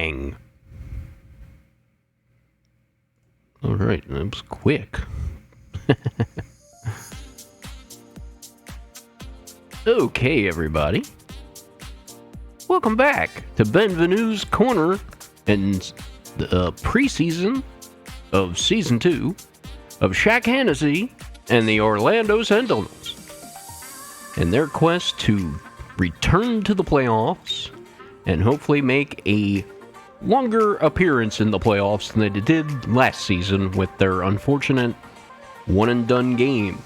bang. All right, that was quick. Okay, everybody. Welcome back to Benvenue's Corner and the preseason of Season 2 of Shaq Hennessy and the Orlando Sentinels and their quest to return to the playoffs and hopefully make a longer appearance in the playoffs than they did last season with their unfortunate one-and-done game.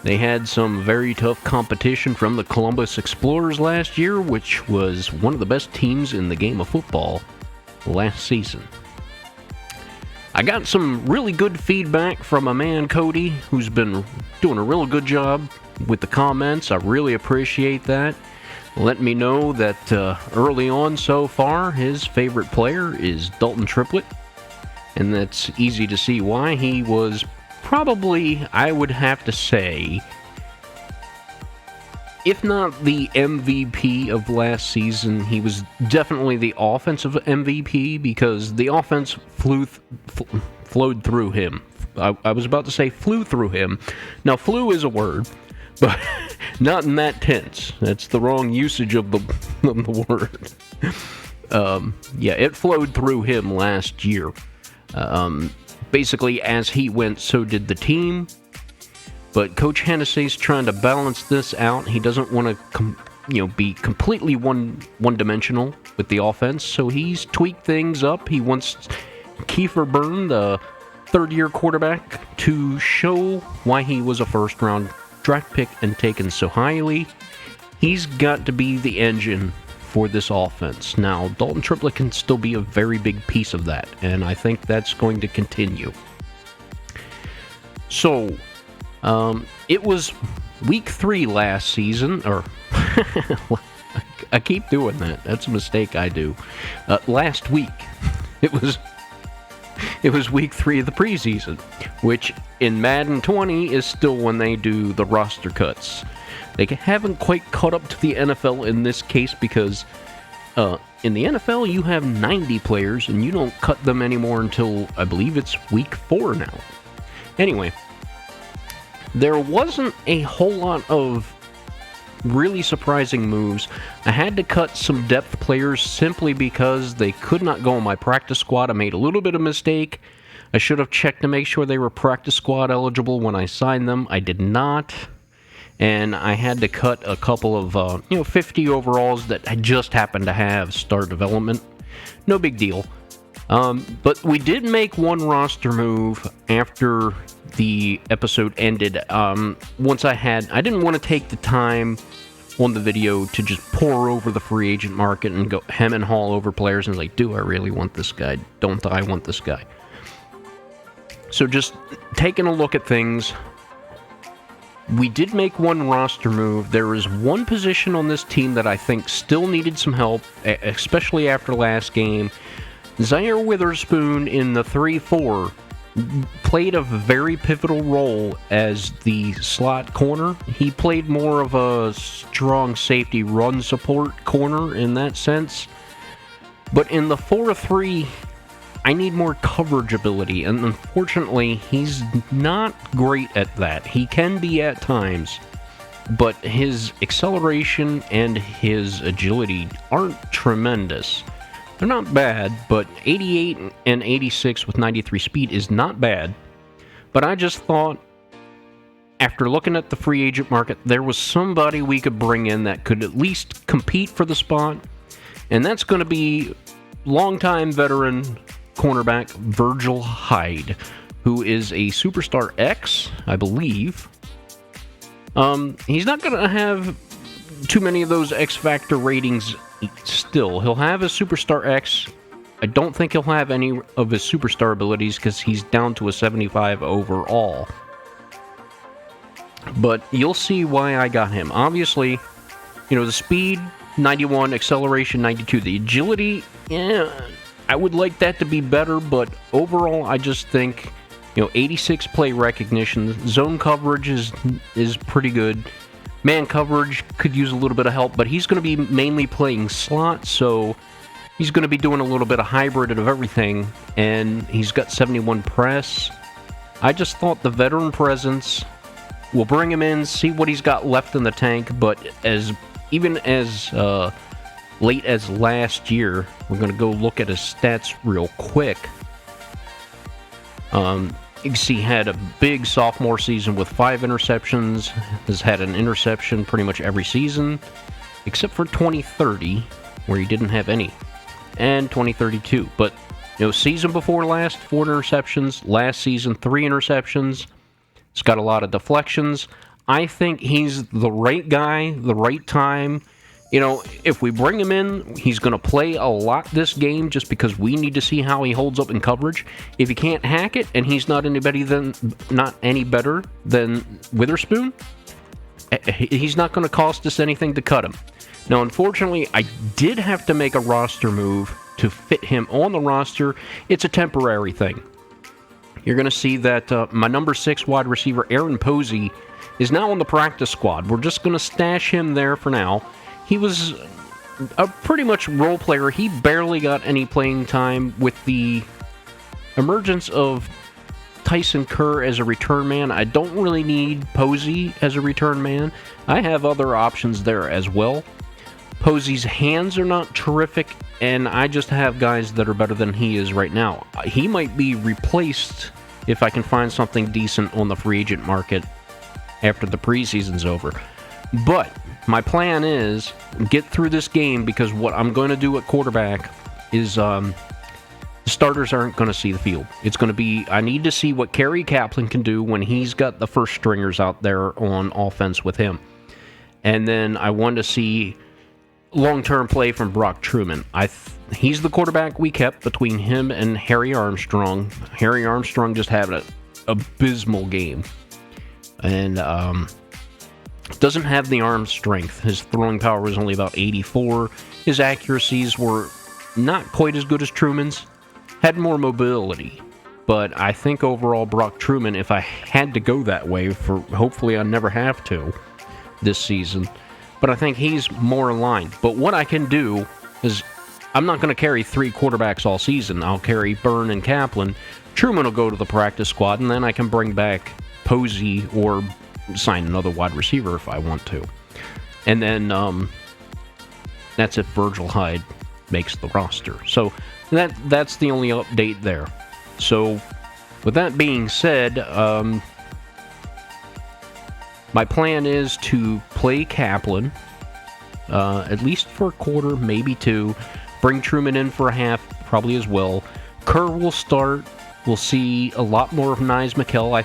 They had some very tough competition from the Columbus Explorers last year, which was one of the best teams in the game of football last season. I got some really good feedback from my man Cody, who's been doing a real good job with the comments. I really appreciate that. Let me know that early on so far, his favorite player is Dalton Triplett, and that's easy to see why. He was probably, I would have to say, if not the MVP of last season, he was definitely the offensive MVP because the offense flowed through him. I was about to say flew through him. Now, flew is a word, but not in that tense. That's the wrong usage of the word. Yeah, it flowed through him last year. Basically, as he went, so did the team. But Coach Hennessy's trying to balance this out. He doesn't want to, be completely one-dimensional with the offense. So he's tweaked things up. He wants Kiefer Byrne, the third-year quarterback, to show why he was a first-round draft pick and taken so highly. He's got to be the engine for this offense. Now, Dalton Triplett can still be a very big piece of that, and I think that's going to continue. So, it was week 3 last season, or I keep doing that. That's a mistake I do. Last week, it was week 3 of the preseason, which in Madden 20 is still when they do the roster cuts. They haven't quite caught up to the NFL in this case because in the NFL you have 90 players and you don't cut them anymore until I believe it's week 4 now. Anyway, there wasn't a whole lot of really surprising moves. I had to cut some depth players simply because they could not go on my practice squad. I made a little bit of mistake. I should have checked to make sure they were practice squad eligible when I signed them. I did not. And I had to cut a couple of, 50 overalls that I just happened to have start development. No big deal. But we did make one roster move after the episode ended. Once I didn't want to take the time on the video to just pour over the free agent market and go hem and haw over players and like, do I really want this guy? Don't I want this guy? So just taking a look at things. We did make one roster move. There is one position on this team that I think still needed some help, especially after last game. Zaire Witherspoon in the 3-4 played a very pivotal role as the slot corner. He played more of a strong safety run support corner in that sense. But in the 4-3, I need more coverage ability, and unfortunately, he's not great at that. He can be at times, but his acceleration and his agility aren't tremendous. They're not bad, but 88 and 86 with 93 speed is not bad. But I just thought, after looking at the free agent market, there was somebody we could bring in that could at least compete for the spot, and that's going to be longtime veteran cornerback Virgil Hyde, who is a Superstar X, I believe. He's not going to have too many of those X Factor ratings still. He'll have a Superstar X. I don't think he'll have any of his Superstar abilities because he's down to a 75 overall. But you'll see why I got him. Obviously, the speed, 91, acceleration, 92. The agility, I would like that to be better, but overall, I just think, 86 play recognition, zone coverage is pretty good. Man coverage could use a little bit of help, but he's going to be mainly playing slot, so He's going to be doing a little bit of hybrid of everything, and he's got 71 press. I just thought the veteran presence, we'll bring him in, see what he's got left in the tank, but even as late as last year, we're going to go look at his stats real quick. You can see he had a big sophomore season with 5 interceptions, has had an interception pretty much every season, except for 2030, where he didn't have any, and 2032. But, season before last, 4 interceptions, last season, 3 interceptions. He's got a lot of deflections. I think he's the right guy, the right time. If we bring him in, he's going to play a lot this game just because we need to see how he holds up in coverage. If he can't hack it and he's not any better than Witherspoon, he's not going to cost us anything to cut him. Now, unfortunately, I did have to make a roster move to fit him on the roster. It's a temporary thing. You're going to see that my number 6 wide receiver, Aaron Posey, is now on the practice squad. We're just going to stash him there for now. He was a pretty much role player. He barely got any playing time with the emergence of Tyson Kerr as a return man. I don't really need Posey as a return man. I have other options there as well. Posey's hands are not terrific, and I just have guys that are better than he is right now. He might be replaced if I can find something decent on the free agent market after the preseason's over. But my plan is get through this game, because what I'm going to do at quarterback is the starters aren't going to see the field. It's going to be, I need to see what Kerry Kaplan can do when he's got the first stringers out there on offense with him. And then I want to see long-term play from Brock Truman. He's the quarterback we kept between him and Harry Armstrong. Harry Armstrong just had an abysmal game. And doesn't have the arm strength. His throwing power was only about 84. His accuracies were not quite as good as Truman's. Had more mobility. But I think overall Brock Truman, if I had to go that way, hopefully I never have to this season, but I think he's more aligned. But what I can do is, I'm not going to carry 3 quarterbacks all season. I'll carry Byrne and Kaplan. Truman will go to the practice squad, and then I can bring back Posey or sign another wide receiver if I want to. And then that's if Virgil Hyde makes the roster. So that's the only update there. So with that being said, my plan is to play Kaplan at least for a quarter, maybe 2. Bring Truman in for a half, probably as well. Kerr will start. We'll see a lot more of Niles McKell.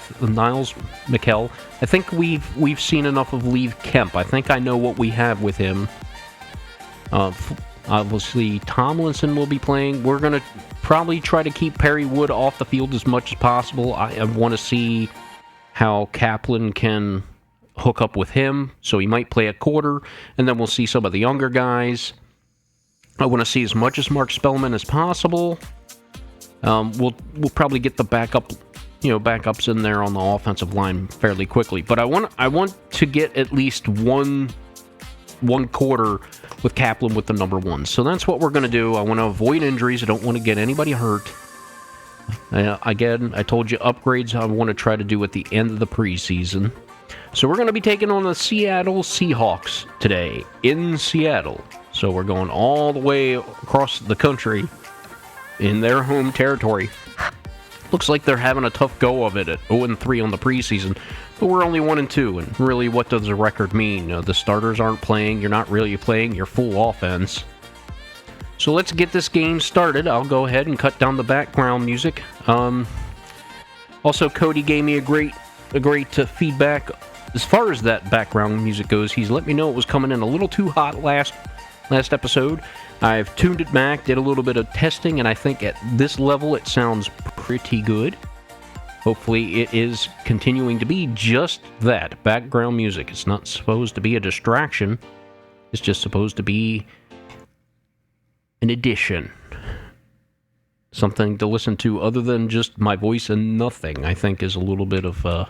I think we've seen enough of Leave Kemp. I think I know what we have with him. Obviously, Tomlinson will be playing. We're going to probably try to keep Perry Wood off the field as much as possible. I want to see how Kaplan can hook up with him, so he might play a quarter, and then we'll see some of the younger guys. I want to see as much as Mark Spellman as possible. We'll probably get the backups in there on the offensive line fairly quickly. But I want to get at least one quarter with Kaplan with the number 1. So that's what we're going to do. I want to avoid injuries. I don't want to get anybody hurt. Again, I told you upgrades I want to try to do at the end of the preseason. So we're going to be taking on the Seattle Seahawks today in Seattle. So we're going all the way across the country in their home territory. Looks like they're having a tough go of it at 0-3 on the preseason, but we're only 1-2, and really, what does the record mean? The starters aren't playing, you're not really playing your full offense. So let's get this game started. I'll go ahead and cut down the background music. Also, Cody gave me a great feedback as far as that background music goes. He's let me know it was coming in a little too hot last episode. I've tuned it back, did a little bit of testing, and I think at this level it sounds pretty good. Hopefully it is continuing to be just that, background music. It's not supposed to be a distraction. It's just supposed to be an addition. Something to listen to other than just my voice and nothing, I think is a little bit of a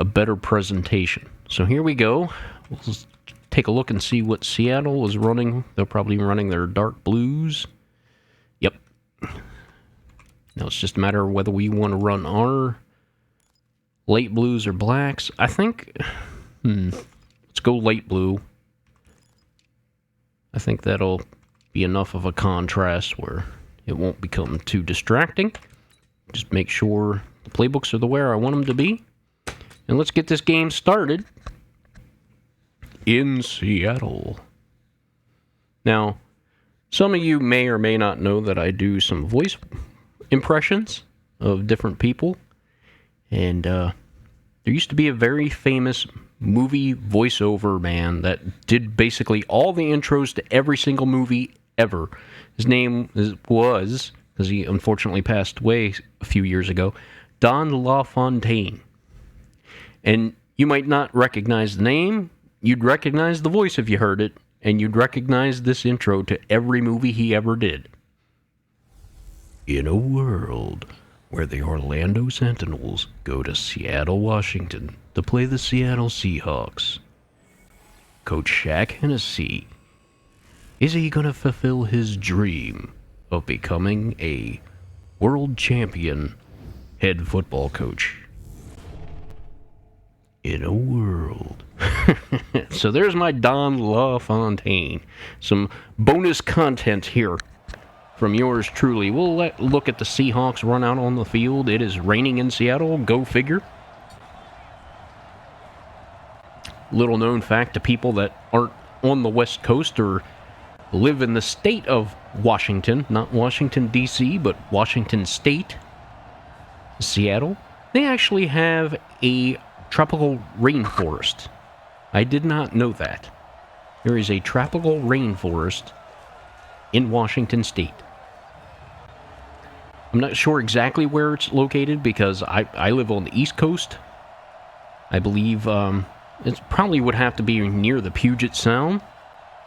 better presentation. So here we go. We'll take a look and see what Seattle is running. They're probably running their dark blues. Yep. Now it's just a matter of whether we want to run our light blues or blacks. I think, let's go light blue. I think that'll be enough of a contrast where it won't become too distracting. Just make sure the playbooks are the where I want them to be. And let's get this game started in Seattle. Now, some of you may or may not know that I do some voice impressions of different people. And there used to be a very famous movie voiceover man that did basically all the intros to every single movie ever. His name was, because he unfortunately passed away a few years ago, Don LaFontaine. And you might not recognize the name, you'd recognize the voice if you heard it, and you'd recognize this intro to every movie he ever did. In a world where the Orlando Sentinels go to Seattle, Washington to play the Seattle Seahawks, Coach Shaq Hennessy, is he going to fulfill his dream of becoming a world champion head football coach? In a world. So there's my Don LaFontaine. Some bonus content here from yours truly. We'll look at the Seahawks run out on the field. It is raining in Seattle. Go figure. Little known fact to people that aren't on the West Coast or live in the state of Washington, not Washington, D.C., but Washington State, Seattle, they actually have a tropical rainforest. I did not know that. There is a tropical rainforest in Washington State. I'm not sure exactly where it's located because I live on the East Coast. I believe it probably would have to be near the Puget Sound,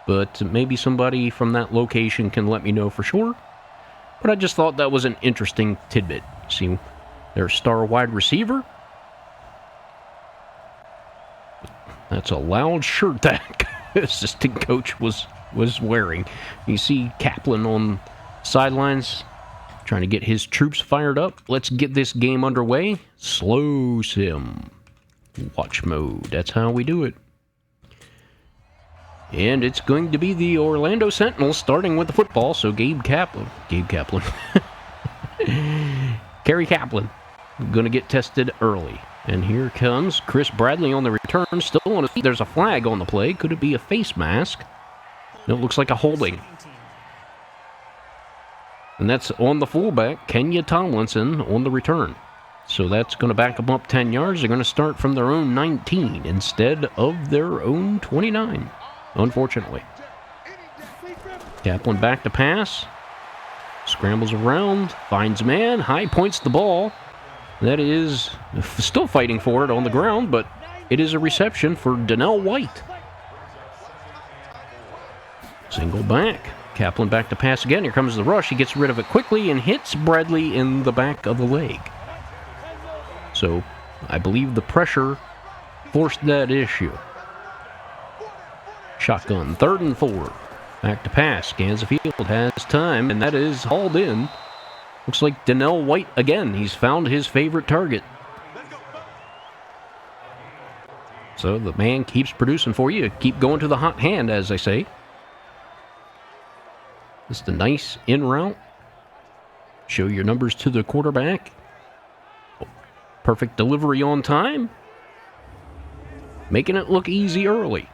but maybe somebody from that location can let me know for sure. But I just thought that was an interesting tidbit. See, their star wide receiver. That's a loud shirt that assistant coach was wearing. You see Kaplan on sidelines trying to get his troops fired up. Let's get this game underway. Slow sim. Watch mode. That's how we do it. And it's going to be the Orlando Sentinels starting with the football. So Kerry Kaplan going to get tested early. And here comes Chris Bradley on the return, still on his feet. There's a flag on the play. Could it be a face mask? No, it looks like a holding. And that's on the fullback, Kenya Tomlinson, on the return. So that's going to back them up 10 yards. They're going to start from their own 19 instead of their own 29, unfortunately. Kaplan back to pass. Scrambles around, finds man, high points the ball. That is still fighting for it on the ground, but it is a reception for Donnell White. Single back. Kaplan back to pass again. Here comes the rush. He gets rid of it quickly and hits Bradley in the back of the leg. So I believe the pressure forced that issue. Shotgun, 3rd and 4. Back to pass. Scans the field, has time, and that is hauled in. Looks like Donnell White again. He's found his favorite target. So the man keeps producing for you. Keep going to the hot hand, as they say. Just a nice in route. Show your numbers to the quarterback. Perfect delivery on time. Making it look easy early.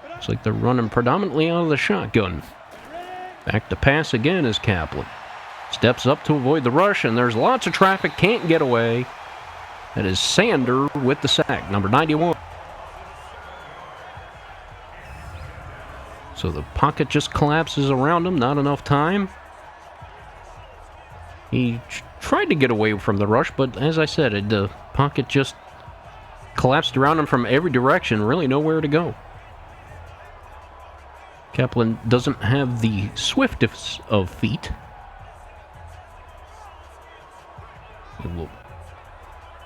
Looks like they're running predominantly out of the shotgun. Back to pass again is Kaplan. Steps up to avoid the rush, and there's lots of traffic. Can't get away. That is Sander with the sack, number 91. So the pocket just collapses around him. Not enough time. He tried to get away from the rush, but as I said, the pocket just collapsed around him from every direction. Really nowhere to go. Kaplan doesn't have the swiftest of feet.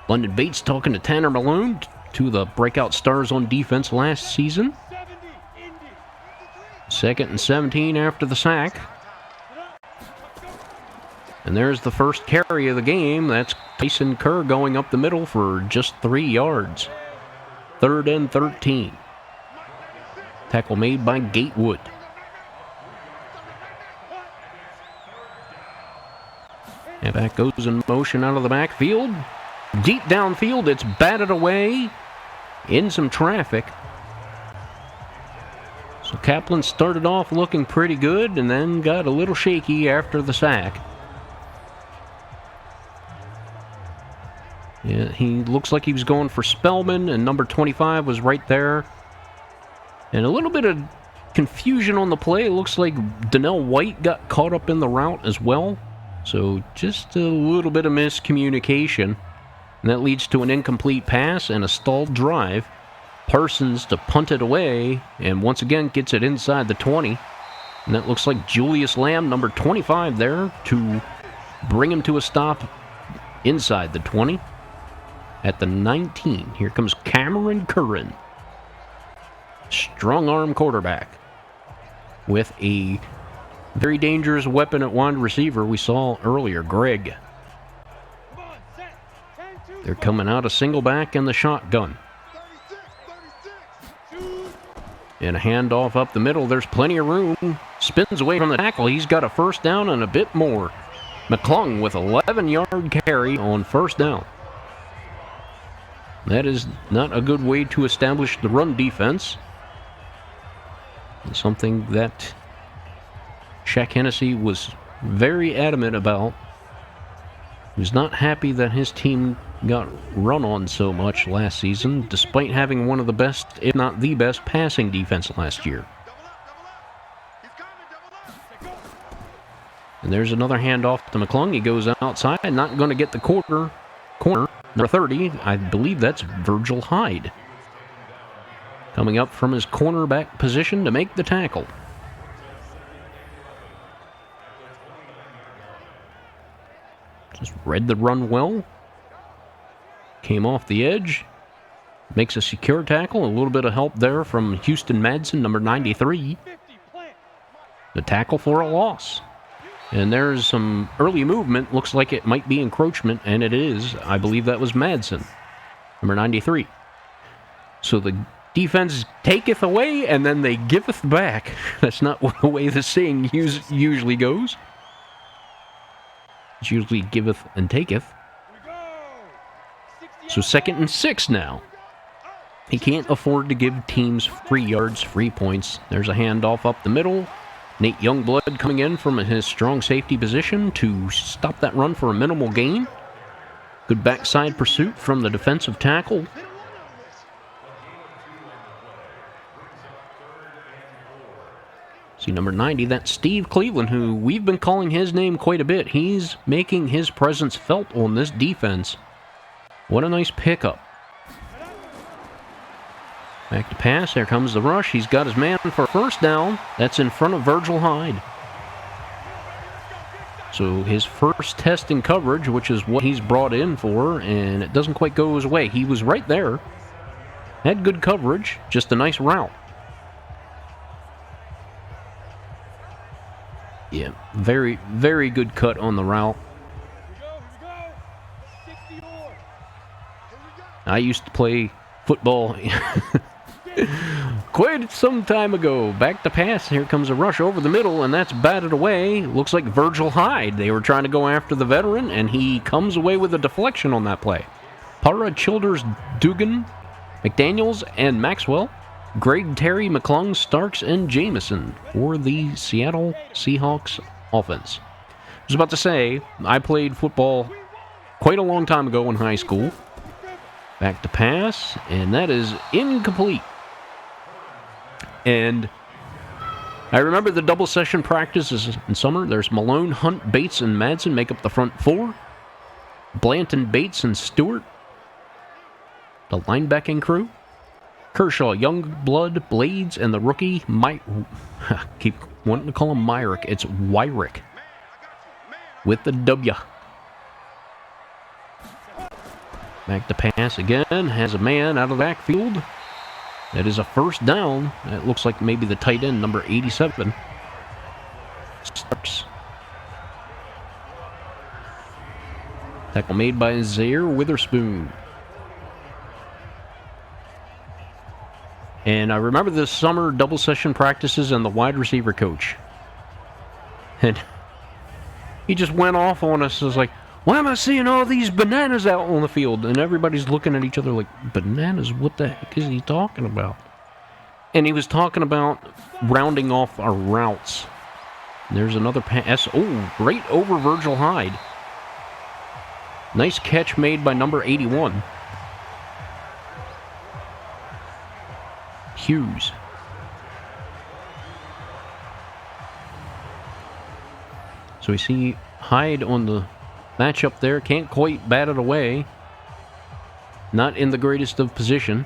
London Bates talking to Tanner Malone. two of the breakout stars on defense last season. 2nd and 17 after the sack. And there's the first carry of the game. That's Tyson Kerr going up the middle for just 3 yards. 3rd and 13. Tackle made by Gatewood. And back goes in motion out of the backfield. Deep downfield, it's batted away in some traffic. So Kaplan started off looking pretty good and then got a little shaky after the sack. Yeah, he looks like he was going for Spellman, and number 25 was right there. And a little bit of confusion on the play. It looks like Donnell White got caught up in the route as well. So just a little bit of miscommunication. And that leads to an incomplete pass and a stalled drive. Parsons to punt it away, and once again gets it inside the 20. And that looks like Julius Lamb, number 25 there, to bring him to a stop inside the 20. At the 19, here comes Cameron Curran. Strong arm quarterback with a very dangerous weapon at wide receiver we saw earlier, Greg. They're coming out a single back in the shotgun. And a handoff up the middle. There's plenty of room. Spins away from the tackle. He's got a first down and a bit more. McClung with 11-yard carry on first down. That is not a good way to establish the run defense. Something that Shaq Hennessy was very adamant about. He was not happy that his team got run on so much last season, despite having one of the best, if not the best, passing defense last year. And there's another handoff to McClung. He goes outside, not going to get the corner. Number 30, I believe that's Virgil Hyde. Coming up from his cornerback position to make the tackle. Just read the run well. Came off the edge. Makes a secure tackle. A little bit of help there from Houston Madsen, number 93. The tackle for a loss. And there's some early movement. Looks like it might be encroachment, and it is. I believe that was Madsen, number 93. So the defense taketh away, and then they giveth back. That's not the way the saying usually goes. It's usually giveth and taketh. So 2nd and 6 now. He can't afford to give teams free yards, free points. There's a handoff up the middle. Nate Youngblood coming in from his strong safety position to stop that run for a minimal gain. Good backside pursuit from the defensive tackle. See, number 90, that's Steve Cleveland, who we've been calling his name quite a bit. He's making his presence felt on this defense. What a nice pickup. Back to pass. There comes the rush. He's got his man for first down. That's in front of Virgil Hyde. So his first test in coverage, which is what he's brought in for, and it doesn't quite go his way. He was right there. Had good coverage. Just a nice route. Yeah, very, very good cut on the route. I used to play football quite some time ago. Back to pass. Here comes a rush over the middle, and that's batted away. Looks like Virgil Hyde. They were trying to go after the veteran, and he comes away with a deflection on that play. Para, Childers, Dugan, McDaniels, and Maxwell. Greg, Terry, McClung, Starks, and Jameson for the Seattle Seahawks offense. I was about to say, I played football quite a long time ago in high school. Back to pass, and that is incomplete. And I remember the double session practices in summer. There's Malone, Hunt, Bates, and Madsen make up the front four. Blanton, Bates, and Stewart, the linebacking crew. Kershaw, Youngblood, Blades, and the rookie, keep wanting to call him Myrick. It's Wyrick with the W. Back to pass again. Has a man out of the backfield. That is a first down. That looks like maybe the tight end, number 87. Starks. Tackle made by Zaire Witherspoon. And I remember this summer double session practices and the wide receiver coach. And he just went off on us. It was like, why am I seeing all these bananas out on the field? And everybody's looking at each other like, bananas? What the heck is he talking about? And he was talking about rounding off our routes. There's another pass. Oh, right over Virgil Hyde. Nice catch made by number 81. Hughes. So we see Hyde on the matchup there. Can't quite bat it away. Not in the greatest of position.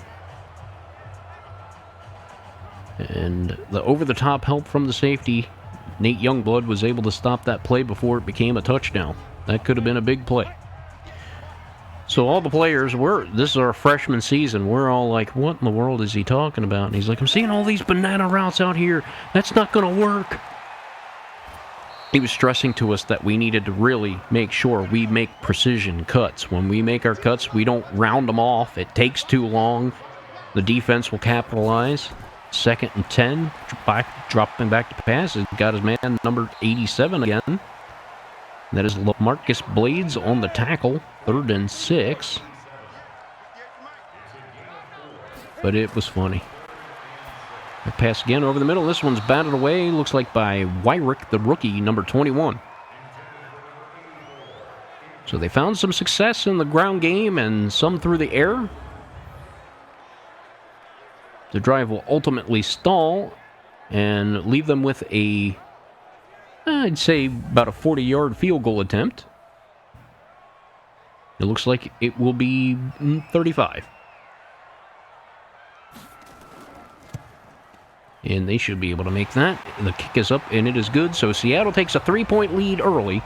And the over-the-top help from the safety, Nate Youngblood, was able to stop that play before it became a touchdown. That could have been a big play. So all the players, this is our freshman season, we're all like, what in the world is he talking about? And he's like, I'm seeing all these banana routes out here. That's not going to work. He was stressing to us that we needed to really make sure we make precision cuts. When we make our cuts, we don't round them off. It takes too long. The defense will capitalize. 2nd and 10, dropping back to pass. He got his man number 87 again. That is Marcus Blades on the tackle. 3rd and 6. But it was funny. A pass again over the middle. This one's batted away. Looks like by Wyrick, the rookie, number 21. So they found some success in the ground game and some through the air. The drive will ultimately stall and leave them with I'd say about a 40-yard field goal attempt. It looks like it will be 35. And they should be able to make that. The kick is up, and it is good. So Seattle takes a 3-point lead early.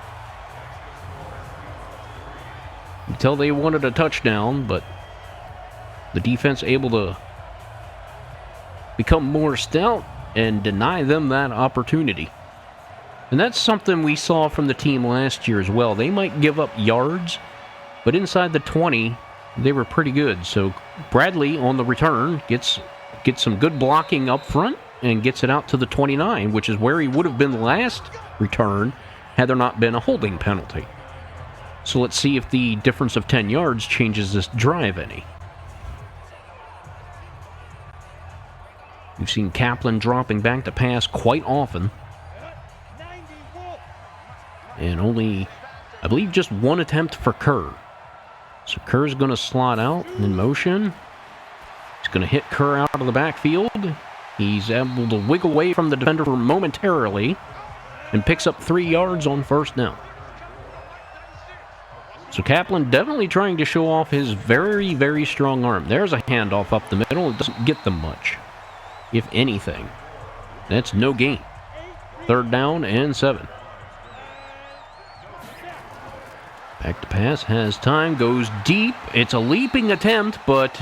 Until they wanted a touchdown, but the defense able to become more stout and deny them that opportunity. And that's something we saw from the team last year as well. They might give up yards, but inside the 20, they were pretty good. So Bradley on the return gets some good blocking up front and gets it out to the 29, which is where he would have been last return had there not been a holding penalty. So let's see if the difference of 10 yards changes this drive any. We've seen Kaplan dropping back to pass quite often. And only, I believe, just one attempt for Kerr. So Kerr's going to slot out in motion. He's going to hit Kerr out of the backfield. He's able to wiggle away from the defender momentarily and picks up 3 yards on 1st down. So Kaplan definitely trying to show off his very, very strong arm. There's a handoff up the middle. It doesn't get them much, if anything. That's no gain. 3rd down and 7. Back to pass, has time, goes deep. It's a leaping attempt, but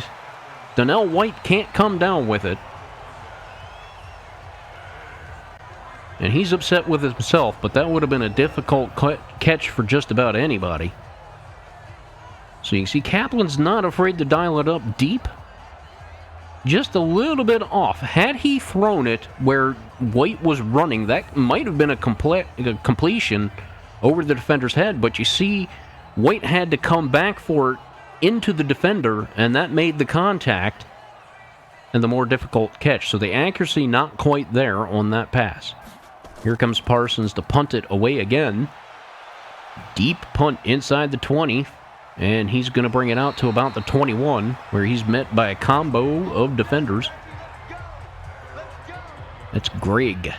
Donnell White can't come down with it. And he's upset with himself, but that would have been a difficult catch for just about anybody. So you can see Kaplan's not afraid to dial it up deep. Just a little bit off. Had he thrown it where White was running, that might have been a completion over the defender's head, but you see White had to come back for it into the defender, and that made the contact and the more difficult catch. So the accuracy not quite there on that pass. Here comes Parsons to punt it away again. Deep punt inside the 20, and he's going to bring it out to about the 21, where he's met by a combo of defenders. That's Greg.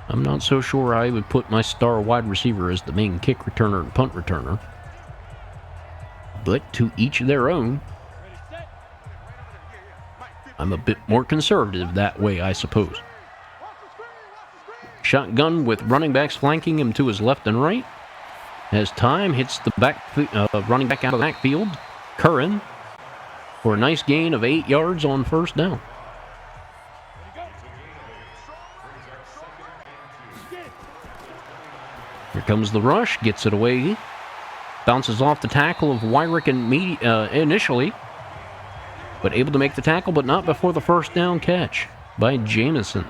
I'm not so sure I would put my star wide receiver as the main kick returner and punt returner. But to each their own. I'm a bit more conservative that way, I suppose. Shotgun with running backs flanking him to his left and right. Has time, hits the running back out of the backfield. Curran for a nice gain of 8 yards on first down. Here comes the rush, gets it away. Bounces off the tackle of Wyrick initially, but able to make the tackle, but not before the first down catch by Jamison.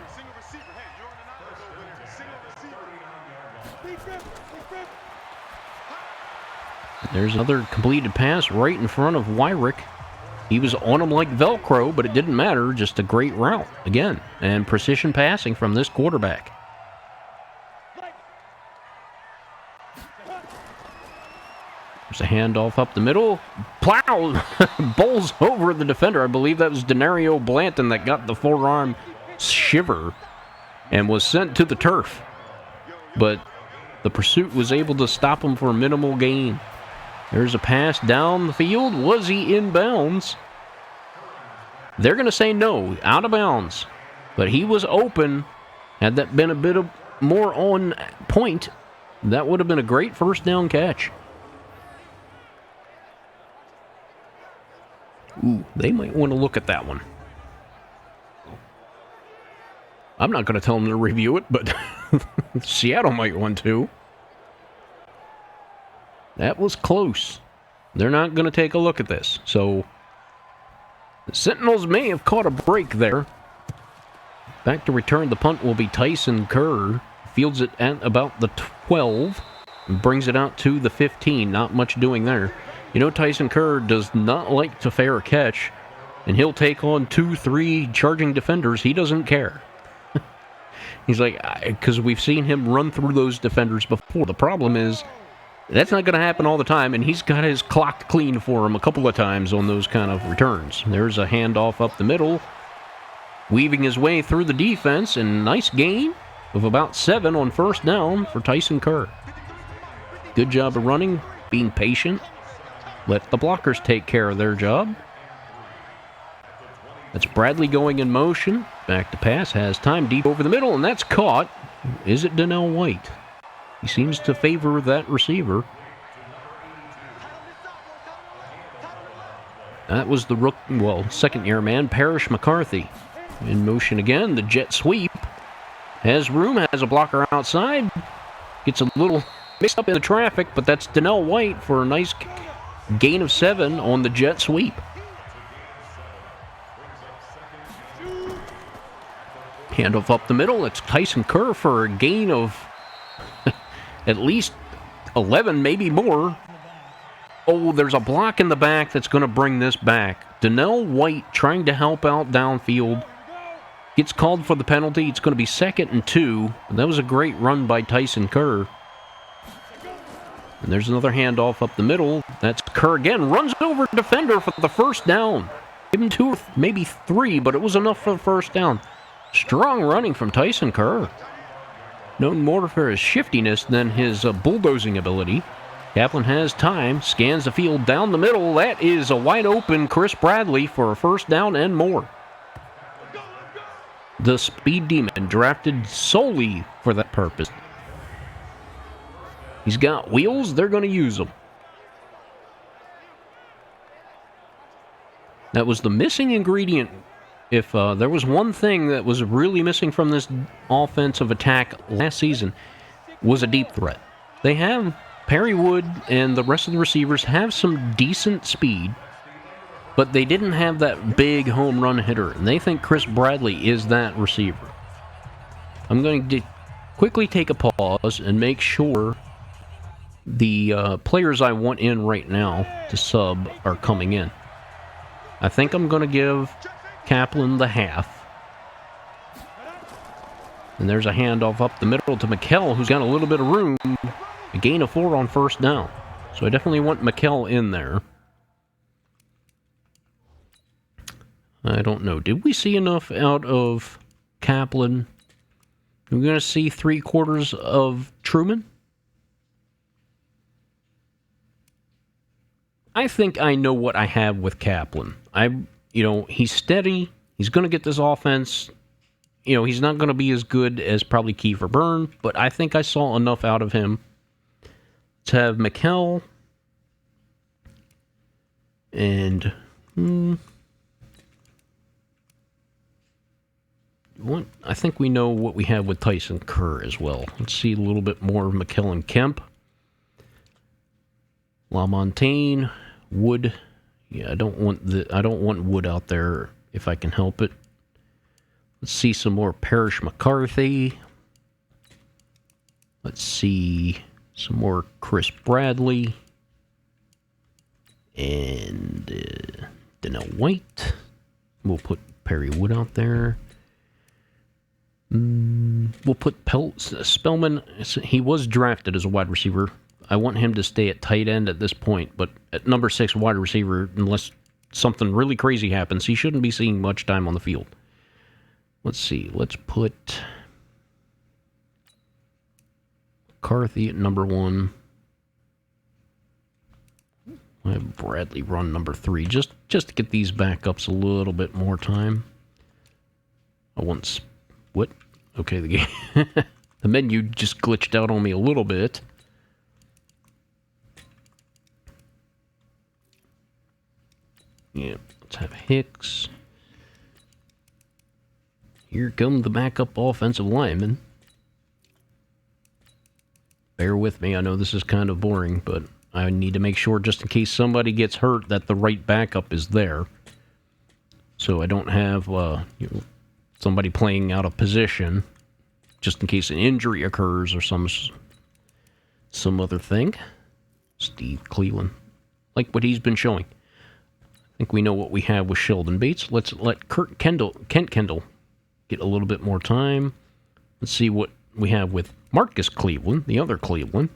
There's another completed pass right in front of Wyrick. He was on him like Velcro, but it didn't matter. Just a great route again, and precision passing from this quarterback. There's a handoff up the middle. Plow! Bowls over the defender. I believe that was Denario Blanton that got the forearm shiver and was sent to the turf. But the pursuit was able to stop him for a minimal gain. There's a pass down the field. Was he in bounds? They're going to say no, out of bounds. But he was open. Had that been a bit more on point, that would have been a great first down catch. Ooh, they might want to look at that one. I'm not going to tell them to review it, but Seattle might want to. That was close. They're not going to take a look at this. So, the Sentinels may have caught a break there. Back to return the punt will be Tyson Kerr. Fields it at about the 12. And brings it out to the 15. Not much doing there. You know, Tyson Kerr does not like to fair catch, and he'll take on 2-3 charging defenders. He doesn't care. He's like, because we've seen him run through those defenders before. The problem is, that's not going to happen all the time, and he's got his clock clean for him a couple of times on those kind of returns. There's a handoff up the middle, weaving his way through the defense, and nice gain of about 7 on first down for Tyson Kerr. Good job of running, being patient. Let the blockers take care of their job. That's Bradley going in motion. Back to pass, has time deep over the middle, and that's caught. Is it Donnell White? He seems to favor that receiver. That was the second-year man, Parrish McCarthy. In motion again, the jet sweep. Has room, has a blocker outside. Gets a little mixed up in the traffic, but that's Donnell White for a nice gain of 7 on the jet sweep. Handoff up the middle. It's Tyson Kerr for a gain of at least 11, maybe more. Oh, there's a block in the back that's going to bring this back. Donnell White trying to help out downfield. Gets called for the penalty. It's going to be 2nd and 2. And that was a great run by Tyson Kerr. And there's another handoff up the middle. That's Kerr again. Runs over defender for the first down. Give him 2 or maybe 3, but it was enough for the first down. Strong running from Tyson Kerr. Known more for his shiftiness than his bulldozing ability. Kaplan has time. Scans the field down the middle. That is a wide open Chris Bradley for a first down and more. The Speed Demon drafted solely for that purpose. He's got wheels, they're going to use them. That was the missing ingredient. If there was one thing that was really missing from this offensive attack last season, was a deep threat. They have Perry Wood and the rest of the receivers have some decent speed, but they didn't have that big home run hitter, and they think Chris Bradley is that receiver. I'm going to quickly take a pause and make sure the players I want in right now to sub are coming in. I think I'm going to give Kaplan the half. And there's a handoff up the middle to McKell, who's got a little bit of room. A gain of 4 on first down. So I definitely want McKell in there. I don't know. Did we see enough out of Kaplan? We're going to see 3/4 of Truman? I think I know what I have with Kaplan. He's steady. He's going to get this offense. He's not going to be as good as probably Kiefer Byrne, but I think I saw enough out of him to have McKell And I think we know what we have with Tyson Kerr as well. Let's see a little bit more of McKellen Kemp. LaMontagne, Wood. Yeah, I don't want Wood out there if I can help it. Let's see some more Parrish McCarthy. Let's see some more Chris Bradley. And Donnell White. We'll put Perry Wood out there. We'll put Spellman. He was drafted as a wide receiver. I want him to stay at tight end at this point, but at number 6 wide receiver, unless something really crazy happens, he shouldn't be seeing much time on the field. Let's see. Let's put McCarthy at number 1. I have Bradley run number 3, just to get these backups a little bit more time. I want what? Okay, the game. The menu just glitched out on me a little bit. Yeah, let's have Hicks. Here come the backup offensive linemen. Bear with me, I know this is kind of boring, but I need to make sure, just in case somebody gets hurt, that the right backup is there. So I don't have somebody playing out of position, just in case an injury occurs or some other thing. Steve Cleveland, like what he's been showing. I think we know what we have with Sheldon Bates. Let's let Kent Kendall get a little bit more time. Let's see what we have with Marcus Cleveland, the other Cleveland.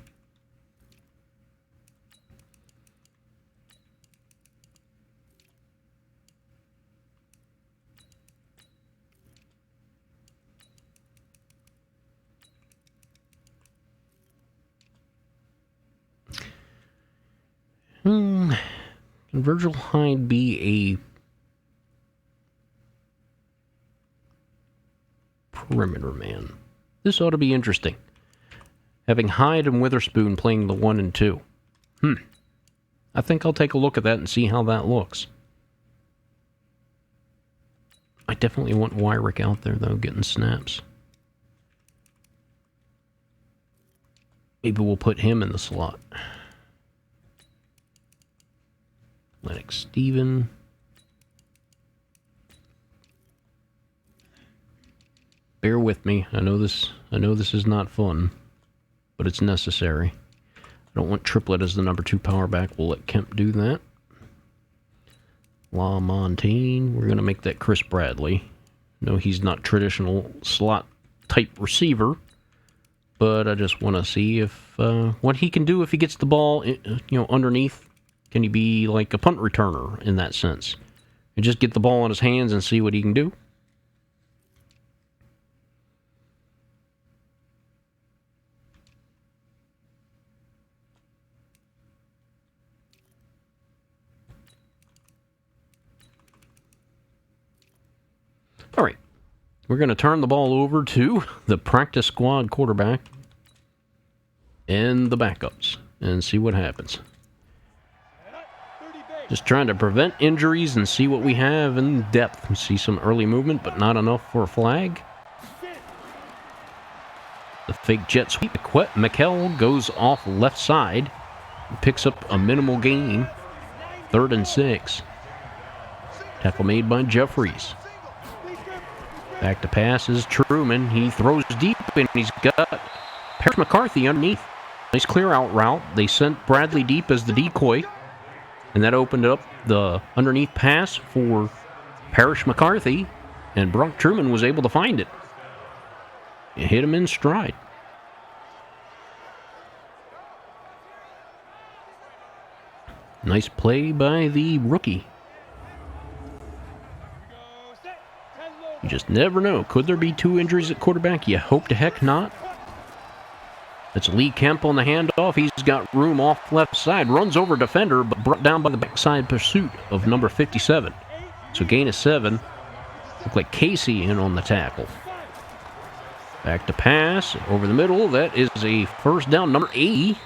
Can Virgil Hyde be a perimeter man? This ought to be interesting. Having Hyde and Witherspoon playing the 1 and 2. I think I'll take a look at that and see how that looks. I definitely want Wyrick out there, though, getting snaps. Maybe we'll put him in the slot. Lennox Steven. Bear with me. I know this is not fun, but it's necessary. I don't want Triplett as the number 2 power back. We'll let Kemp do that. LaMontagne. We're going to make that Chris Bradley. No, he's not traditional slot type receiver, but I just want to see if what he can do if he gets the ball, underneath. Can he be like a punt returner in that sense? And just get the ball in his hands and see what he can do? All right. We're going to turn the ball over to the practice squad quarterback and the backups and see what happens. Just trying to prevent injuries and see what we have in depth. We see some early movement, but not enough for a flag. The fake jet sweep. McKell goes off left side. Picks up a minimal gain. 3rd and 6. Tackle made by Jeffries. Back to pass is Truman. He throws deep, and he's got Parrish McCarthy underneath. Nice clear out route. They sent Bradley deep as the decoy. And that opened up the underneath pass for Parrish McCarthy, and Brock Truman was able to find it. It hit him in stride. Nice play by the rookie. You just never know. Could there be 2 injuries at quarterback? You hope to heck not. It's Lee Kemp on the handoff. He's got room off left side. Runs over defender, but brought down by the backside pursuit of number 57. So gain of 7. Look like Casey in on the tackle. Back to pass. Over the middle. That is a first down. Number 80.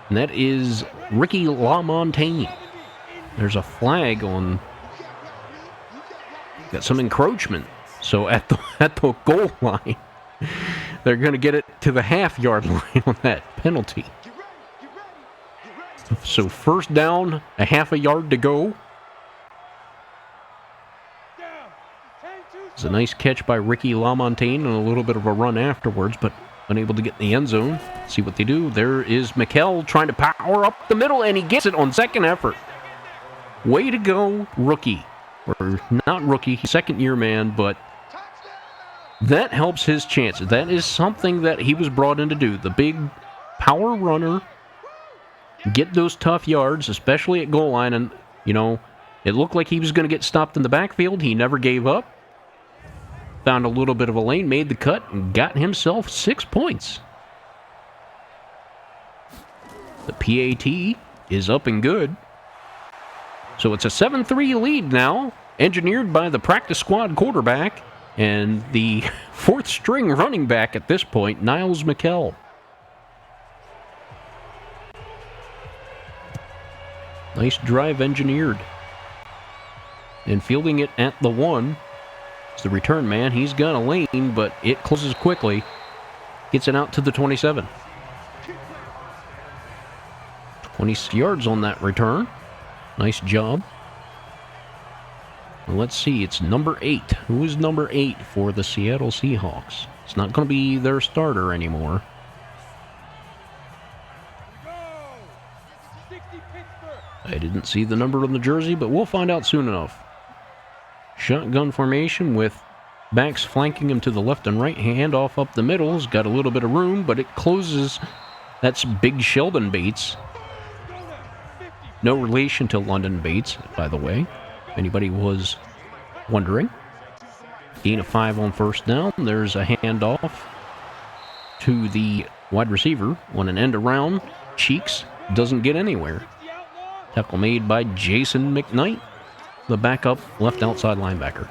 and that is Ricky LaMontagne. There's a flag on. Got some encroachment. So at the goal line, they're going to get it to the half-yard line on that penalty. So first down, a half a yard to go. It's a nice catch by Ricky LaMontagne and a little bit of a run afterwards, but unable to get in the end zone. See what they do. There is Mikell trying to power up the middle, and he gets it on second effort. Way to go, rookie. Or not rookie, second-year man, but that helps his chances. That is something that he was brought in to do. The big power runner, get those tough yards, especially at goal line. And, you know, it looked like he was going to get stopped in the backfield. He never gave up. Found a little bit of a lane, made the cut, and got himself 6 points. The PAT is up and good. So it's a 7-3 lead now, engineered by the practice squad quarterback and the fourth-string running back at this point, Niles Mikell. Nice drive engineered. And fielding it at the 1 is the return man. He's got a lane, but it closes quickly. Gets it out to the 27. 20 yards on that return. Nice job. Well, let's see, it's number 8. Who is number 8 for the Seattle Seahawks? It's not going to be their starter anymore. I didn't see the number on the jersey, but we'll find out soon enough. Shotgun formation with backs flanking him to the left and right. Handoff up the middle. Has got a little bit of room, but it closes. That's Big Sheldon Bates. No relation to London Bates, by the way, if anybody was wondering. Gain of 5 on first down. There's a handoff to the wide receiver on an end around. Cheeks doesn't get anywhere. Tackle made by Jason McKnight, the backup left outside linebacker.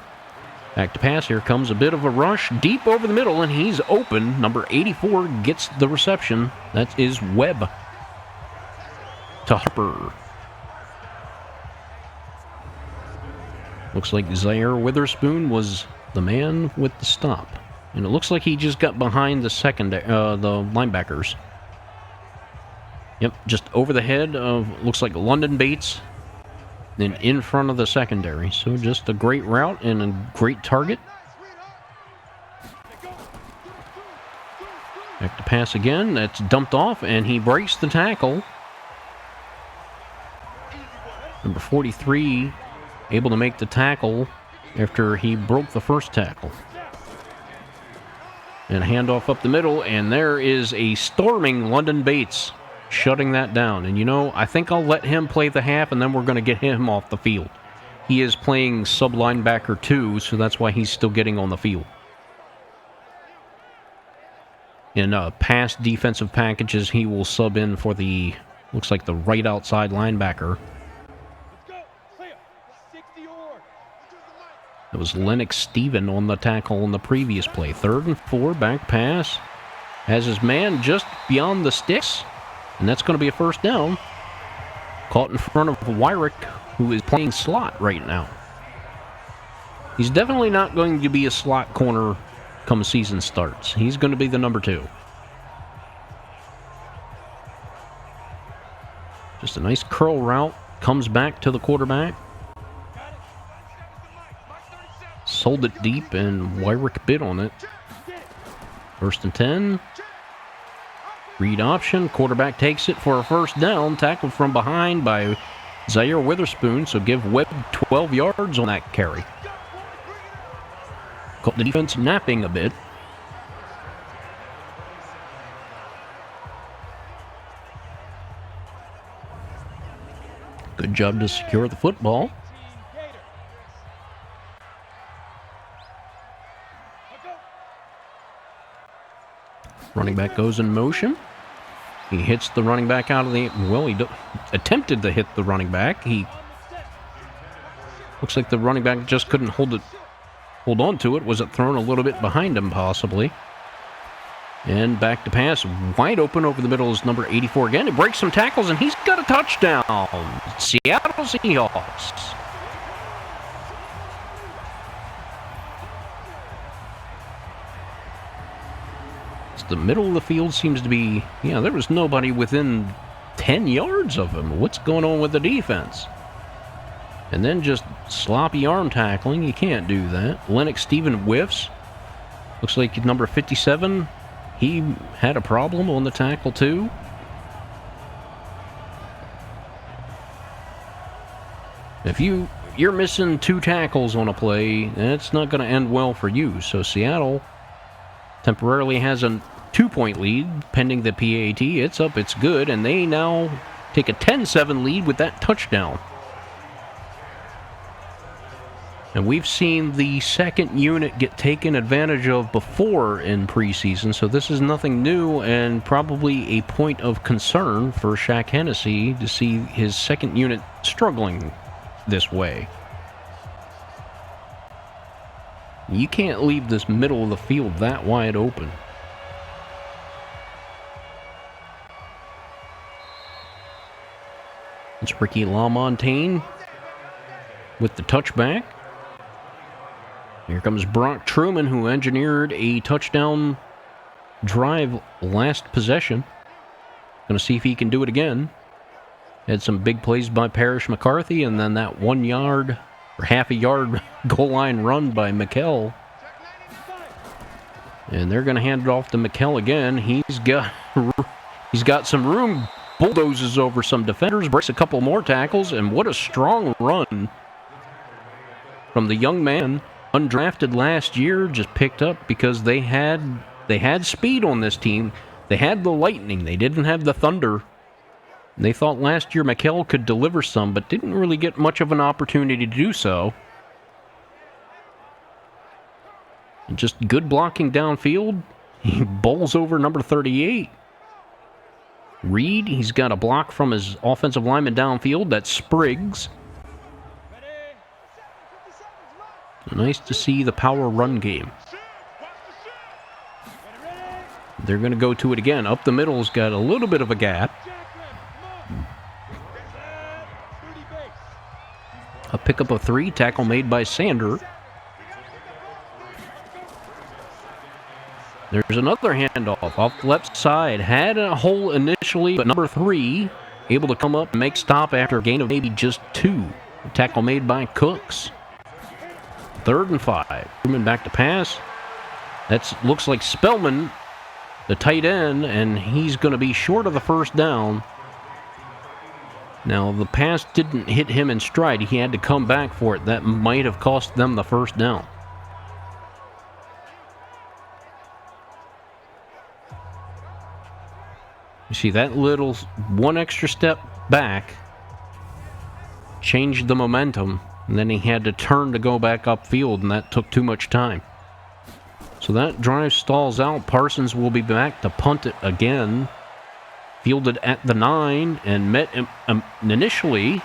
Back to pass. Here comes a bit of a rush deep over the middle, and he's open. Number 84 gets the reception. That is Webb to Harper. Looks like Zaire Witherspoon was the man with the stop. And it looks like he just got behind the the linebackers. Yep, just over the head of, looks like London Bates, then in front of the secondary. So just a great route and a great target. Back to pass again. That's dumped off, and he breaks the tackle. Number 43 able to make the tackle after he broke the first tackle. And handoff up the middle, and there is a storming London Bates shutting that down. And you know, I think I'll let him play the half, and then we're going to get him off the field. He is playing sub-linebacker 2, so that's why he's still getting on the field. In past defensive packages, he will sub in for the, looks like the right outside linebacker. It was Lennox Steven on the tackle on the previous play. 3rd and 4, back pass. Has his man just beyond the sticks, and that's going to be a first down. Caught in front of Wyrick, who is playing slot right now. He's definitely not going to be a slot corner come season starts. He's going to be the number 2. Just a nice curl route. Comes back to the quarterback. Sold it deep, and Wyrick bid on it. 1st and 10. Read option. Quarterback takes it for a first down. Tackled from behind by Zaire Witherspoon, so give Webb 12 yards on that carry. Caught the defense napping a bit. Good job to secure the football. Running back goes in motion. He hits the running back out of the... Well, he attempted to hit the running back. He... Looks like the running back just couldn't hold on to it. Was it thrown a little bit behind him, possibly? And back to pass, wide open over the middle is number 84 again. It breaks some tackles, and he's got a touchdown. Seattle Seahawks. The middle of the field seems to be, there was nobody within 10 yards of him. What's going on with the defense? And then just sloppy arm tackling. You can't do that. Lennox Steven whiffs. Looks like number 57, he had a problem on the tackle too. If you're missing 2 tackles on a play, it's not going to end well for you. So Seattle temporarily has a 2-point lead pending the PAT. It's up, it's good, and they now take a 10-7 lead with that touchdown. And we've seen the second unit get taken advantage of before in preseason, so this is nothing new and probably a point of concern for Shaq Hennessy to see his second unit struggling this way. You can't leave this middle of the field that wide open. It's Ricky LaMontagne with the touchback. Here comes Brock Truman, who engineered a touchdown drive last possession. Going to see if he can do it again. Had some big plays by Parrish McCarthy, and then that 1 yard or half a yard goal line run by McKell. And they're going to hand it off to McKell again. He's got some room, bulldozes over some defenders, breaks a couple more tackles, and what a strong run from the young man. Undrafted last year, just picked up because they had speed on this team. They had the lightning. They didn't have the thunder. They thought last year McKell could deliver some, but didn't really get much of an opportunity to do so. And just good blocking downfield. He bowls over number 38. Reid, he's got a block from his offensive lineman downfield. That's Spriggs. Nice to see the power run game. They're going to go to it again. Up the middle's got a little bit of a gap. A pickup of 3, tackle made by Sander. There's another handoff off the left side. Had a hole initially, but number 3 able to come up and make stop after a gain of maybe just 2. A tackle made by Cooks. 3rd and 5. Truman back to pass. That looks like Spellman, the tight end, and he's going to be short of the first down. Now, the pass didn't hit him in stride. He had to come back for it. That might have cost them the first down. You see, that little one extra step back changed the momentum, and then he had to turn to go back upfield, and that took too much time. So that drive stalls out. Parsons will be back to punt it again. Fielded at the 9 and met initially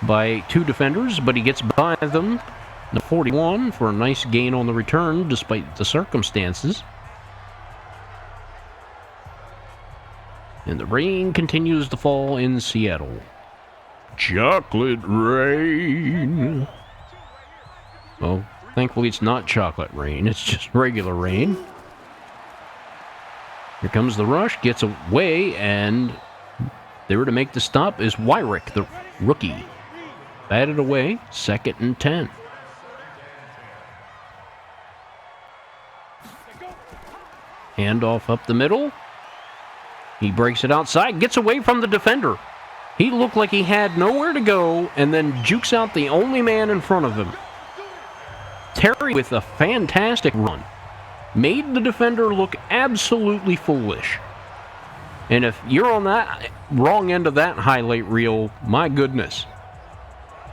by 2 defenders, but he gets by them. The 41 for a nice gain on the return despite the circumstances. And the rain continues to fall in Seattle. Chocolate rain. Well, thankfully it's not chocolate rain. It's just regular rain. Here comes the rush. Gets away, and there to make the stop is Wyrick, the rookie. Batted away. 2nd and 10. Handoff up the middle. He breaks it outside. Gets away from the defender. He looked like he had nowhere to go, and then jukes out the only man in front of him. Terry with a fantastic run. Made the defender look absolutely foolish. And if you're on that wrong end of that highlight reel, my goodness.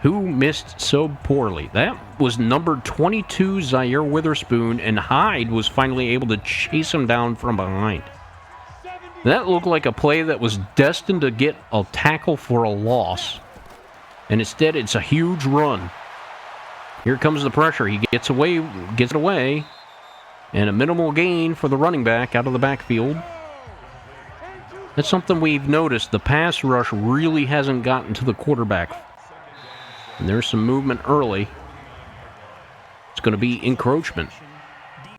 Who missed so poorly? That was number 22, Zaire Witherspoon, and Hyde was finally able to chase him down from behind. That looked like a play that was destined to get a tackle for a loss. And instead, it's a huge run. Here comes the pressure. He gets it away. And a minimal gain for the running back out of the backfield. That's something we've noticed. The pass rush really hasn't gotten to the quarterback. And there's some movement early. It's going to be encroachment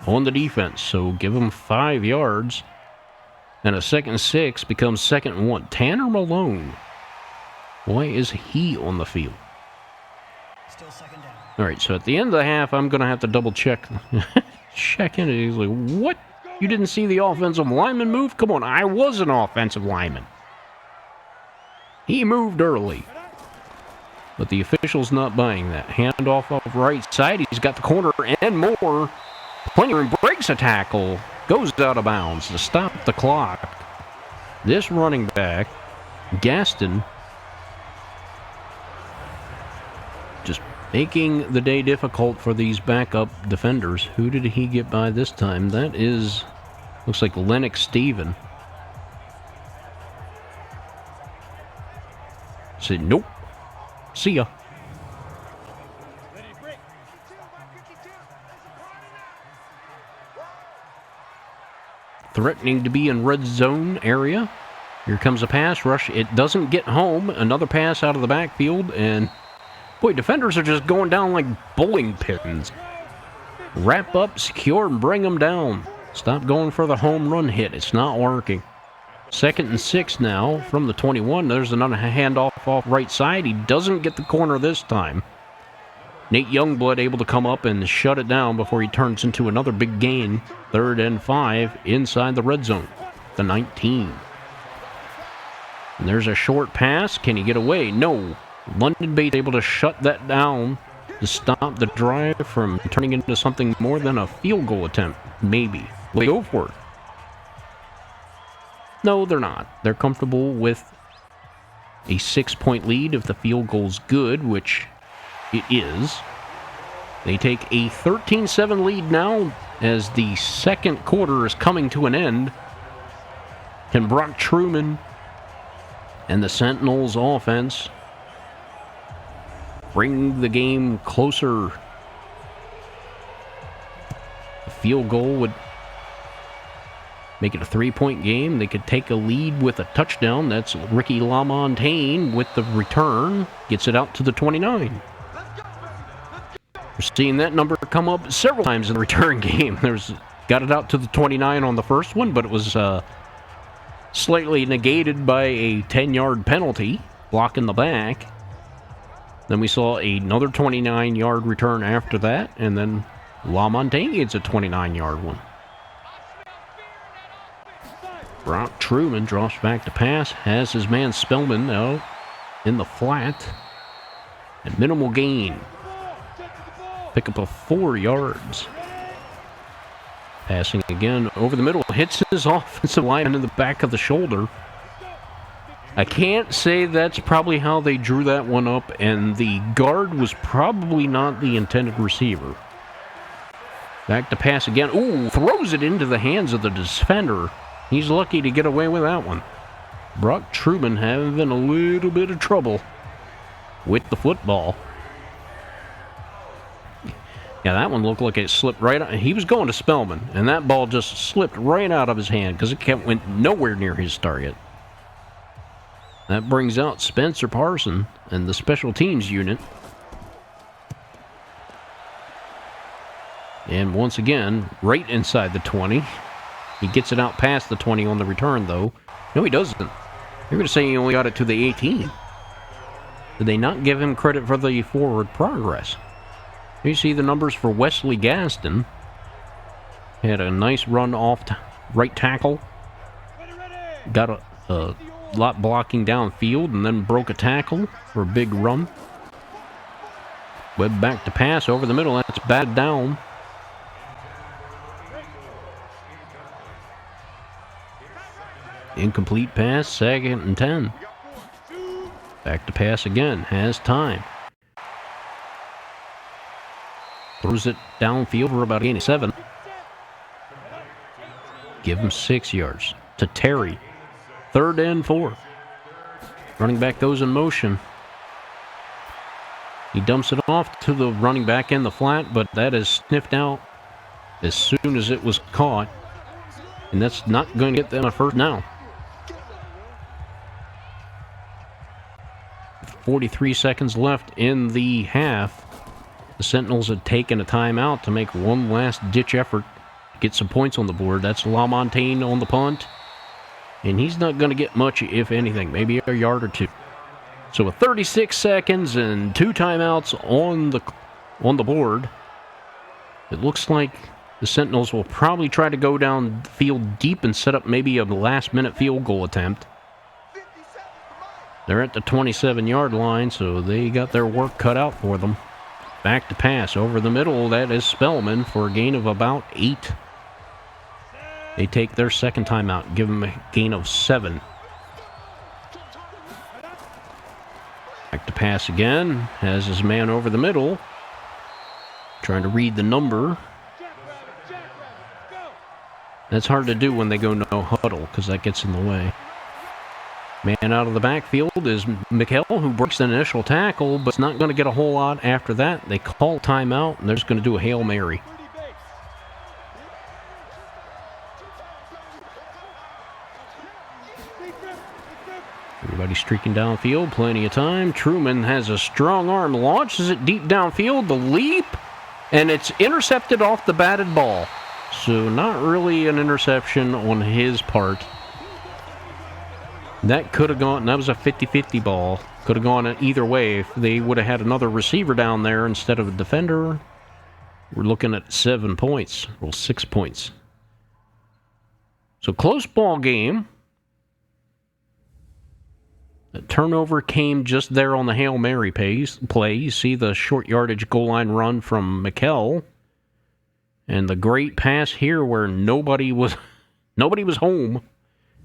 on the defense. So give them 5 yards. And a 2nd and 6 becomes 2nd and 1. Tanner Malone. Why is he on the field? Still 2nd down. All right, so at the end of the half, I'm going to have to double check. Check in. He's like, what? You didn't see the offensive lineman move? Come on, I was an offensive lineman. He moved early. But the official's not buying that. Handoff off right side. He's got the corner and more. Plenty of room. Breaks a tackle. Goes out of bounds to stop the clock. This running back, Gaston, just making the day difficult for these backup defenders. Who did he get by this time? That is, looks like Lennox Steven. Said, nope. See ya. Threatening to be in red zone area. Here comes a pass rush. It doesn't get home. Another pass out of the backfield, and boy, defenders are just going down like bowling pins. Wrap up, secure, and bring them down. Stop going for the home run hit. It's not working. 2nd and 6 now from the 21. There's another handoff off right side. He doesn't get the corner this time. Nate Youngblood able to come up and shut it down before he turns into another big gain. 3rd and 5 inside the red zone. The 19. And there's a short pass. Can he get away? No. London Bates able to shut that down to stop the drive from turning into something more than a field goal attempt. Maybe. Will they go for it? No, they're not. They're comfortable with a 6-point lead if the field goal's good, which it is. They take a 13-7 lead now as the 2nd quarter is coming to an end. Can Brock Truman and the Sentinels offense bring the game closer? A field goal would make it a 3-point game. They could take a lead with a touchdown. That's Ricky LaMontagne with the return. Gets it out to the 29. We're seeing that number come up several times in the return game. Got it out to the 29 on the first one, but it was slightly negated by a 10-yard penalty, blocking the back. Then we saw another 29-yard return after that, and then LaMontagne gets a 29-yard one. Brock Truman drops back to pass, has his man Spellman out in the flat. And minimal gain. Pick up of 4 yards. Passing again over the middle, hits his offensive lineman in the back of the shoulder. I can't say that's probably how they drew that one up, and the guard was probably not the intended receiver. Back to pass again. Ooh, throws it into the hands of the defender. He's lucky to get away with that one. Brock Truman having a little bit of trouble with the football. Yeah, that one looked like it slipped right out. He was going to Spellman, and that ball just slipped right out of his hand because it went nowhere near his target. That brings out Spencer Parson and the special teams unit. And once again, right inside the 20. He gets it out past the 20 on the return, though. No, he doesn't. You're going to say he only got it to the 18. Did they not give him credit for the forward progress? You see the numbers for Wesley Gaston. Had a nice run off right tackle. Got a lot blocking downfield and then broke a tackle for a big run. Webb back to pass over the middle. That's batted down. Incomplete pass, 2nd and 10. Back to pass again, has time. Throws it downfield for about 87. Give him 6 yards to Terry. 3rd and 4. Running back goes in motion. He dumps it off to the running back in the flat, but that is sniffed out as soon as it was caught. And that's not going to get them a first down. 43 seconds left in the half. The Sentinels had taken a timeout to make one last-ditch effort to get some points on the board. That's LaMontagne on the punt. And he's not going to get much, if anything, maybe a yard or two. So with 36 seconds and 2 timeouts on the board, it looks like the Sentinels will probably try to go down the field deep and set up maybe a last-minute field goal attempt. They're at the 27-yard line, so they got their work cut out for them. Back to pass over the middle. That is Spellman for a gain of about 8. They take their second timeout, give them a gain of 7. Back to pass again. Has his man over the middle. Trying to read the number. That's hard to do when they go no huddle, because that gets in the way. Man out of the backfield is Mikel, who breaks the initial tackle, but it's not going to get a whole lot after that. They call timeout, and they're just going to do a Hail Mary. Everybody streaking downfield, plenty of time. Truman has a strong arm, launches it deep downfield, the leap, and it's intercepted off the batted ball. So not really an interception on his part. That could have gone, that was a 50-50 ball. Could have gone either way if they would have had another receiver down there instead of a defender. We're looking at 7 points, well, 6 points. So close ball game. The turnover came just there on the Hail Mary play. You see the short yardage goal line run from Mikel. And the great pass here where nobody was home.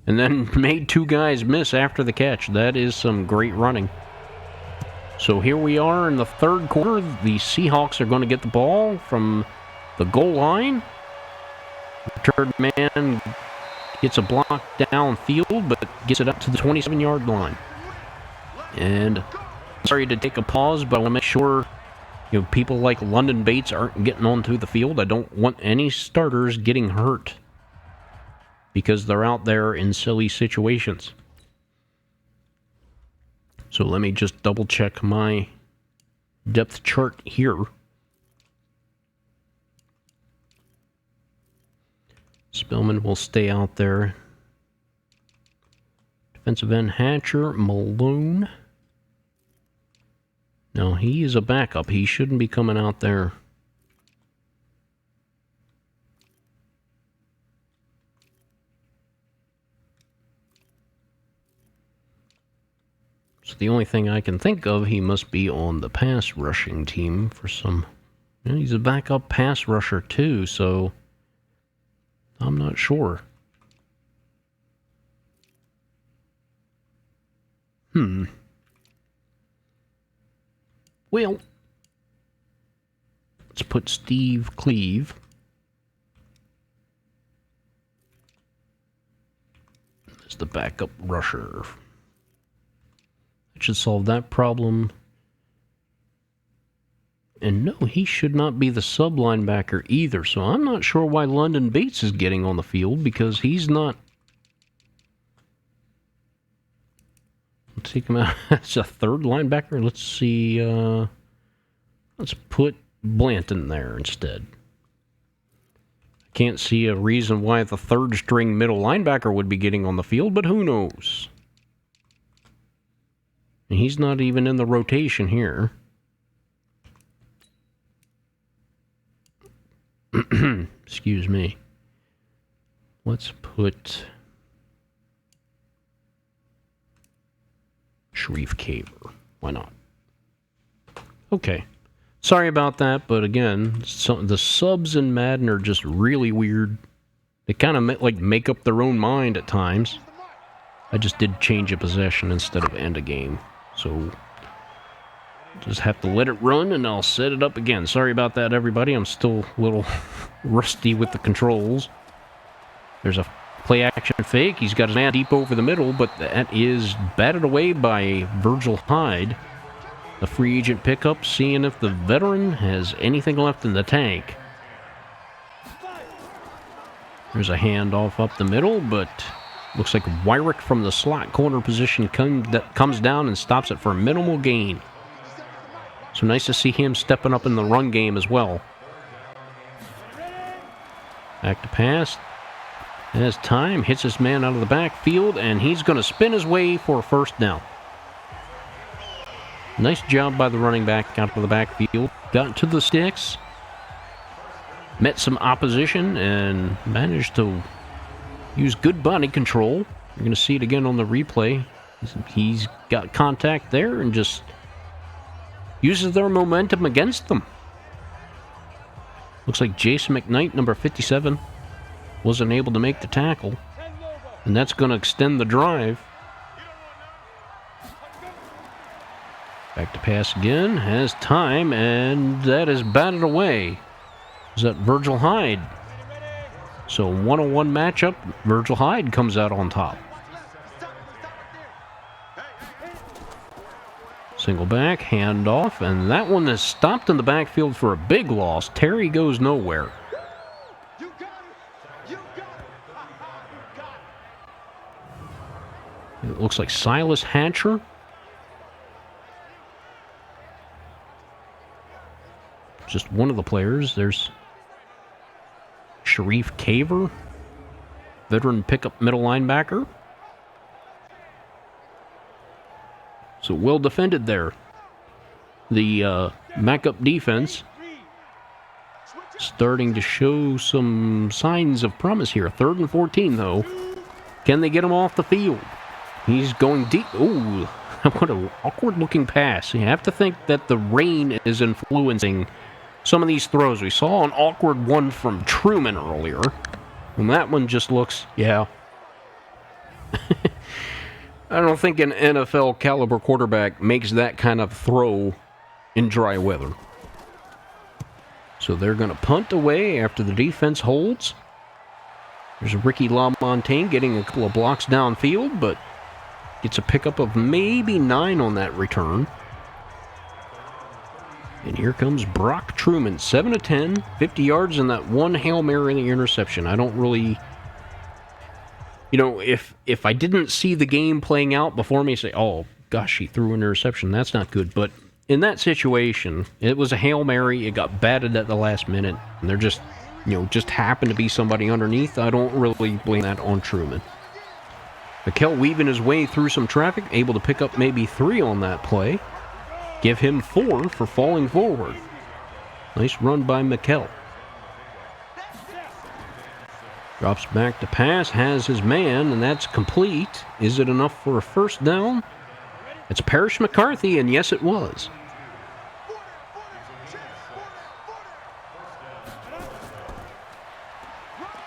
And then made 2 guys miss after the catch. That is some great running. So here we are in the third quarter. The Seahawks are going to get the ball from the goal line. Return man gets a block downfield, but gets it up to the 27-yard line. And sorry to take a pause, but I want to make sure people like London Bates aren't getting onto the field. I don't want any starters getting hurt because they're out there in silly situations. So let me just double check my depth chart here. Spellman will stay out there. Defensive end Hatcher, Malone. No, he is a backup. He shouldn't be coming out there. So the only thing I can think of, he must be on the pass rushing team for some... he's a backup pass rusher too, so... I'm not sure. Well, let's put Steve Cleve as the backup rusher. That should solve that problem. And no, he should not be the sub linebacker either, so I'm not sure why London Bates is getting on the field, because he's not... Let's take him out. That's a third linebacker. Let's see. Let's put Blanton there instead. I can't see a reason why the third string middle linebacker would be getting on the field, but who knows? And he's not even in the rotation here. Excuse me. Let's put Sharif Caver. Why not? Okay. Sorry about that, but again, the subs in Madden are just really weird. They kind of make up their own mind at times. I just did change a possession instead of end a game. So just have to let it run, and I'll set it up again. Sorry about that, everybody. I'm still a little rusty with the controls. There's a play-action fake. He's got his man deep over the middle, but that is batted away by Virgil Hyde. The free agent pickup, seeing if the veteran has anything left in the tank. There's a handoff up the middle, but looks like Wyrick from the slot corner position comes down and stops it for a minimal gain. So nice to see him stepping up in the run game as well. Back to pass. Has time, hits his man out of the backfield, and he's going to spin his way for a first down. Nice job by the running back out of the backfield. Got to the sticks. Met some opposition and managed to use good body control. You're going to see it again on the replay. He's got contact there and just uses their momentum against them. Looks like Jason McKnight, number 57, wasn't able to make the tackle. And that's going to extend the drive. Back to pass again. Has time, and that is batted away. Is that Virgil Hyde? So 1-on-1 matchup. Virgil Hyde comes out on top. Single back, handoff, and that one is stopped in the backfield for a big loss. Terry goes nowhere. It looks like Silas Hatcher. Just one of the players. There's Sharif Caver, veteran pickup middle linebacker. So well defended there. The backup defense starting to show some signs of promise here. 3rd and 14 though. Can they get him off the field? He's going deep. Ooh, what an awkward looking pass. You have to think that the rain is influencing some of these throws. We saw an awkward one from Truman earlier. And that one just looks, yeah. I don't think an NFL caliber quarterback makes that kind of throw in dry weather. So they're going to punt away after the defense holds. There's Ricky LaMontagne getting a couple of blocks downfield, but gets a pickup of maybe 9 on that return. And here comes Brock Truman, 7 of 10, 50 yards and that one Hail Mary in the interception. I don't really, you know, if I didn't see the game playing out before me, say, oh, gosh, he threw an interception. That's not good. But in that situation, it was a Hail Mary. It got batted at the last minute. And there just, you know, just happened to be somebody underneath. I don't really blame that on Truman. Mikel weaving his way through some traffic, able to pick up maybe 3 on that play. Give him 4 for falling forward. Nice run by Mikel. Drops back to pass, has his man, and that's complete. Is it enough for a first down? It's Parrish McCarthy, and yes, it was.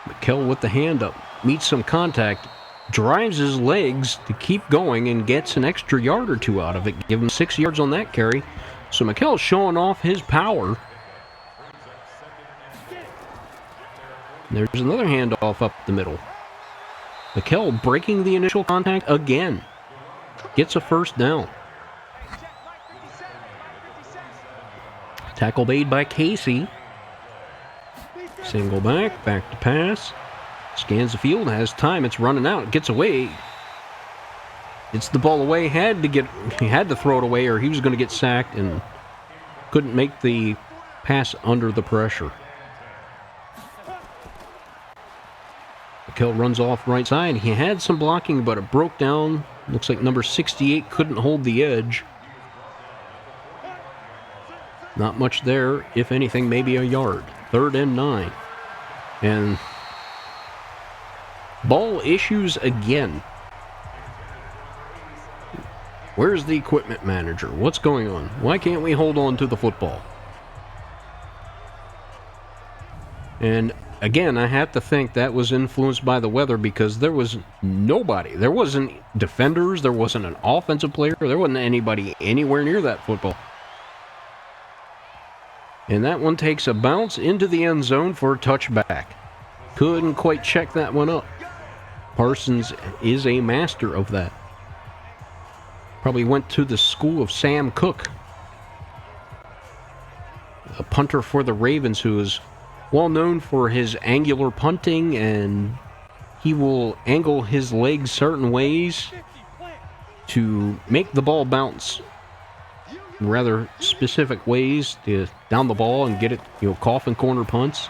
Mikel with the hand up, meets some contact, drives his legs to keep going and gets an extra yard or 2 out of it. Give him 6 yards on that carry. So Mikel's showing off his power. There's another handoff up the middle. Mikel breaking the initial contact again. Gets a first down. Tackle made by Casey. Single back to pass. Scans the field, has time, it's running out, gets away. It's the ball away, he had to throw it away or he was going to get sacked and couldn't make the pass under the pressure. Mikel runs off right side. He had some blocking, but it broke down. Looks like number 68 couldn't hold the edge. Not much there, if anything, maybe a yard. 3rd and 9. And ball issues again. Where's the equipment manager? What's going on? Why can't we hold on to the football? And again, I have to think that was influenced by the weather because there was nobody. There wasn't defenders. There wasn't an offensive player. There wasn't anybody anywhere near that football. And that one takes a bounce into the end zone for a touchback. Couldn't quite check that one up. Parsons is a master of that. Probably went to the school of Sam Cook, a punter for the Ravens who is well known for his angular punting, and he will angle his legs certain ways to make the ball bounce in rather specific ways to down the ball and get it, coffin corner punts.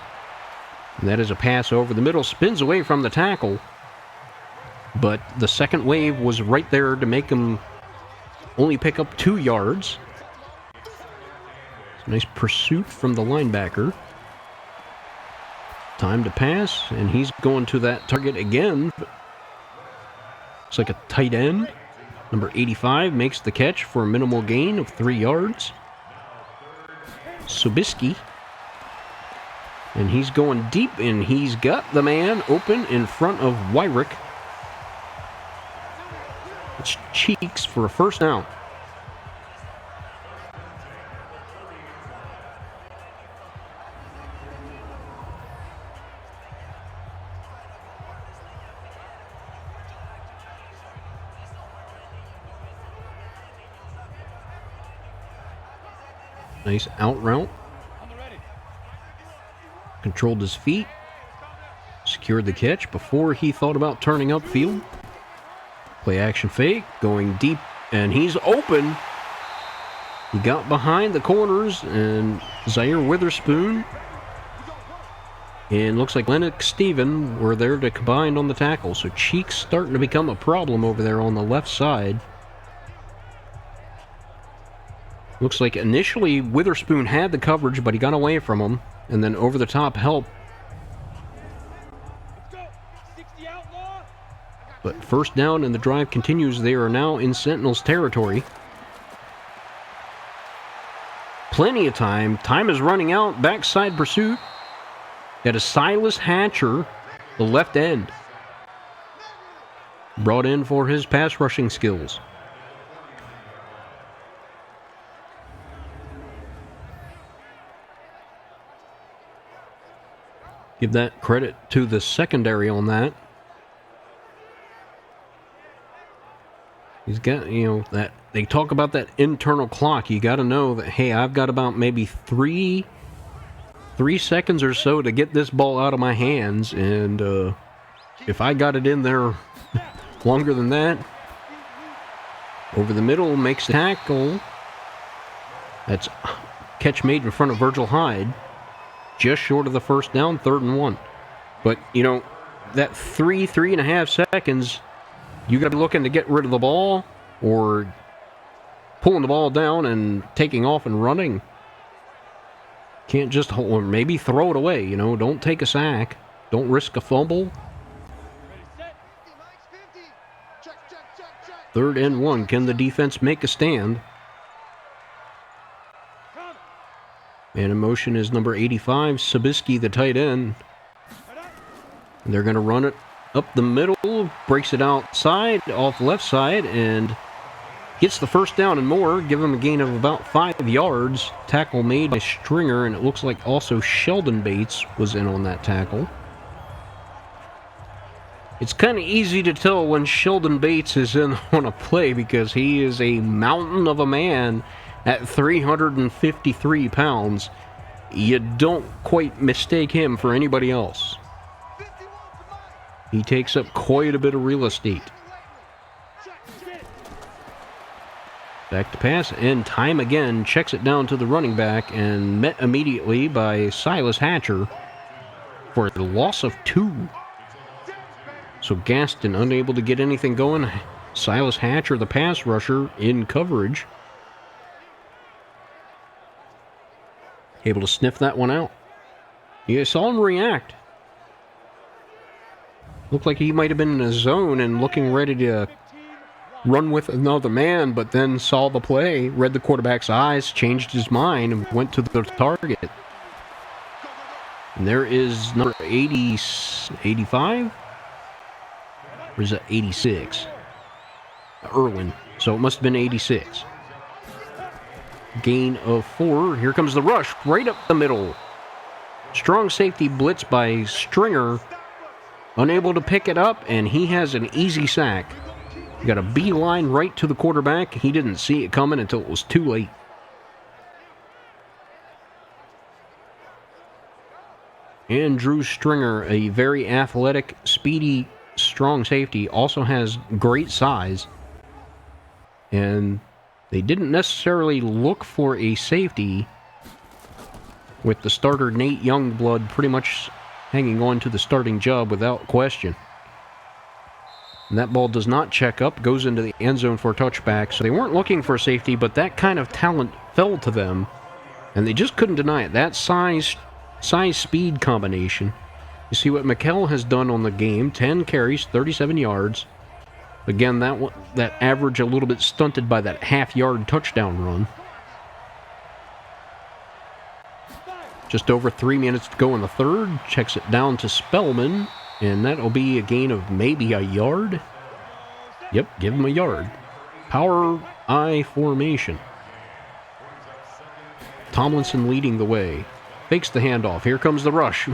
And that is a pass over the middle, spins away from the tackle, but the second wave was right there to make him only pick up 2 yards. Nice pursuit from the linebacker. Time to pass, and he's going to that target again. It's like a tight end. Number 85 makes the catch for a minimal gain of 3 yards. Sobieski. And he's going deep, and he's got the man open in front of Wyrick. It's Cheeks for a first down. Nice out route. Controlled his feet. Secured the catch before he thought about turning upfield. Play action fake. Going deep. And he's open. He got behind the corners. And Zaire Witherspoon and looks like Lennox Steven were there to combine on the tackle. So Cheeks starting to become a problem over there on the left side. Looks like initially Witherspoon had the coverage, but he got away from him. And then over the top help. But first down and the drive continues. They are now in Sentinels territory. Plenty of time. Time is running out. Backside pursuit. That is Silas Hatcher, the left end. Brought in for his pass rushing skills. Give that credit to the secondary on that. He's got, that they talk about that internal clock. You got to know that, hey, I've got about maybe three seconds or so to get this ball out of my hands, and if I got it in there longer than that, over the middle makes the tackle. That's catch made in front of Virgil Hyde. Just short of the first down, 3rd and 1. But, that 3.5 seconds, you got to be looking to get rid of the ball or pulling the ball down and taking off and running. Can't just hold, or maybe throw it away, Don't take a sack. Don't risk a fumble. 3rd and 1. Can the defense make a stand? Man in motion is number 85, Sobieski, the tight end. And they're going to run it up the middle, breaks it outside, off left side, and gets the first down and more. Give them a gain of about 5 yards. Tackle made by Stringer, and it looks like also Sheldon Bates was in on that tackle. It's kind of easy to tell when Sheldon Bates is in on a play because he is a mountain of a man. At 353 pounds, you don't quite mistake him for anybody else. He takes up quite a bit of real estate. Back to pass, and time again, checks it down to the running back, and met immediately by Silas Hatcher for a loss of 2. So Gaston unable to get anything going. Silas Hatcher, the pass rusher, in coverage. Able to sniff that one out. You saw him react. Looked like he might have been in a zone and looking ready to run with another man, but then saw the play, read the quarterback's eyes, changed his mind, and went to the target. And there is number 85? Or is that 86? Irwin. So it must have been 86. Gain of 4. Here comes the rush right up the middle. Strong safety blitz by Stringer. Unable to pick it up, and he has an easy sack. You got a beeline right to the quarterback. He didn't see it coming until it was too late. And Drew Stringer, a very athletic, speedy, strong safety, also has great size. And they didn't necessarily look for a safety with the starter Nate Youngblood pretty much hanging on to the starting job without question. And that ball does not check up, goes into the end zone for a touchback. So they weren't looking for a safety, but that kind of talent fell to them. And they just couldn't deny it. That size-speed combination. You see what Mikkel has done on the game. 10 carries, 37 yards. Again, that average a little bit stunted by that half-yard touchdown run. Just over 3 minutes to go in the third. Checks it down to Spellman. And that'll be a gain of maybe a yard. Yep, give him a yard. Power I formation. Tomlinson leading the way. Fakes the handoff. Here comes the rush.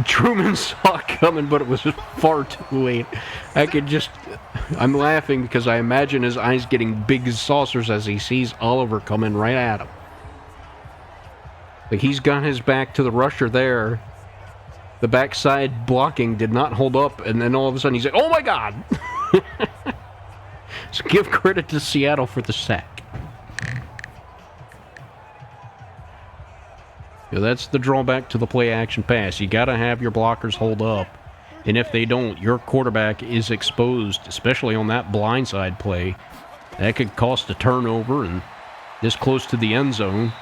Truman saw it coming, but it was far too late. I'm laughing because I imagine his eyes getting big saucers as he sees Oliver coming right at him. Like he's got his back to the rusher there. The backside blocking did not hold up, and then all of a sudden he's like, oh my God! So give credit to Seattle for the sack. Yeah, that's the drawback to the play-action pass. You got to have your blockers hold up. And if they don't, your quarterback is exposed, especially on that blindside play. That could cost a turnover, and this close to the end zone.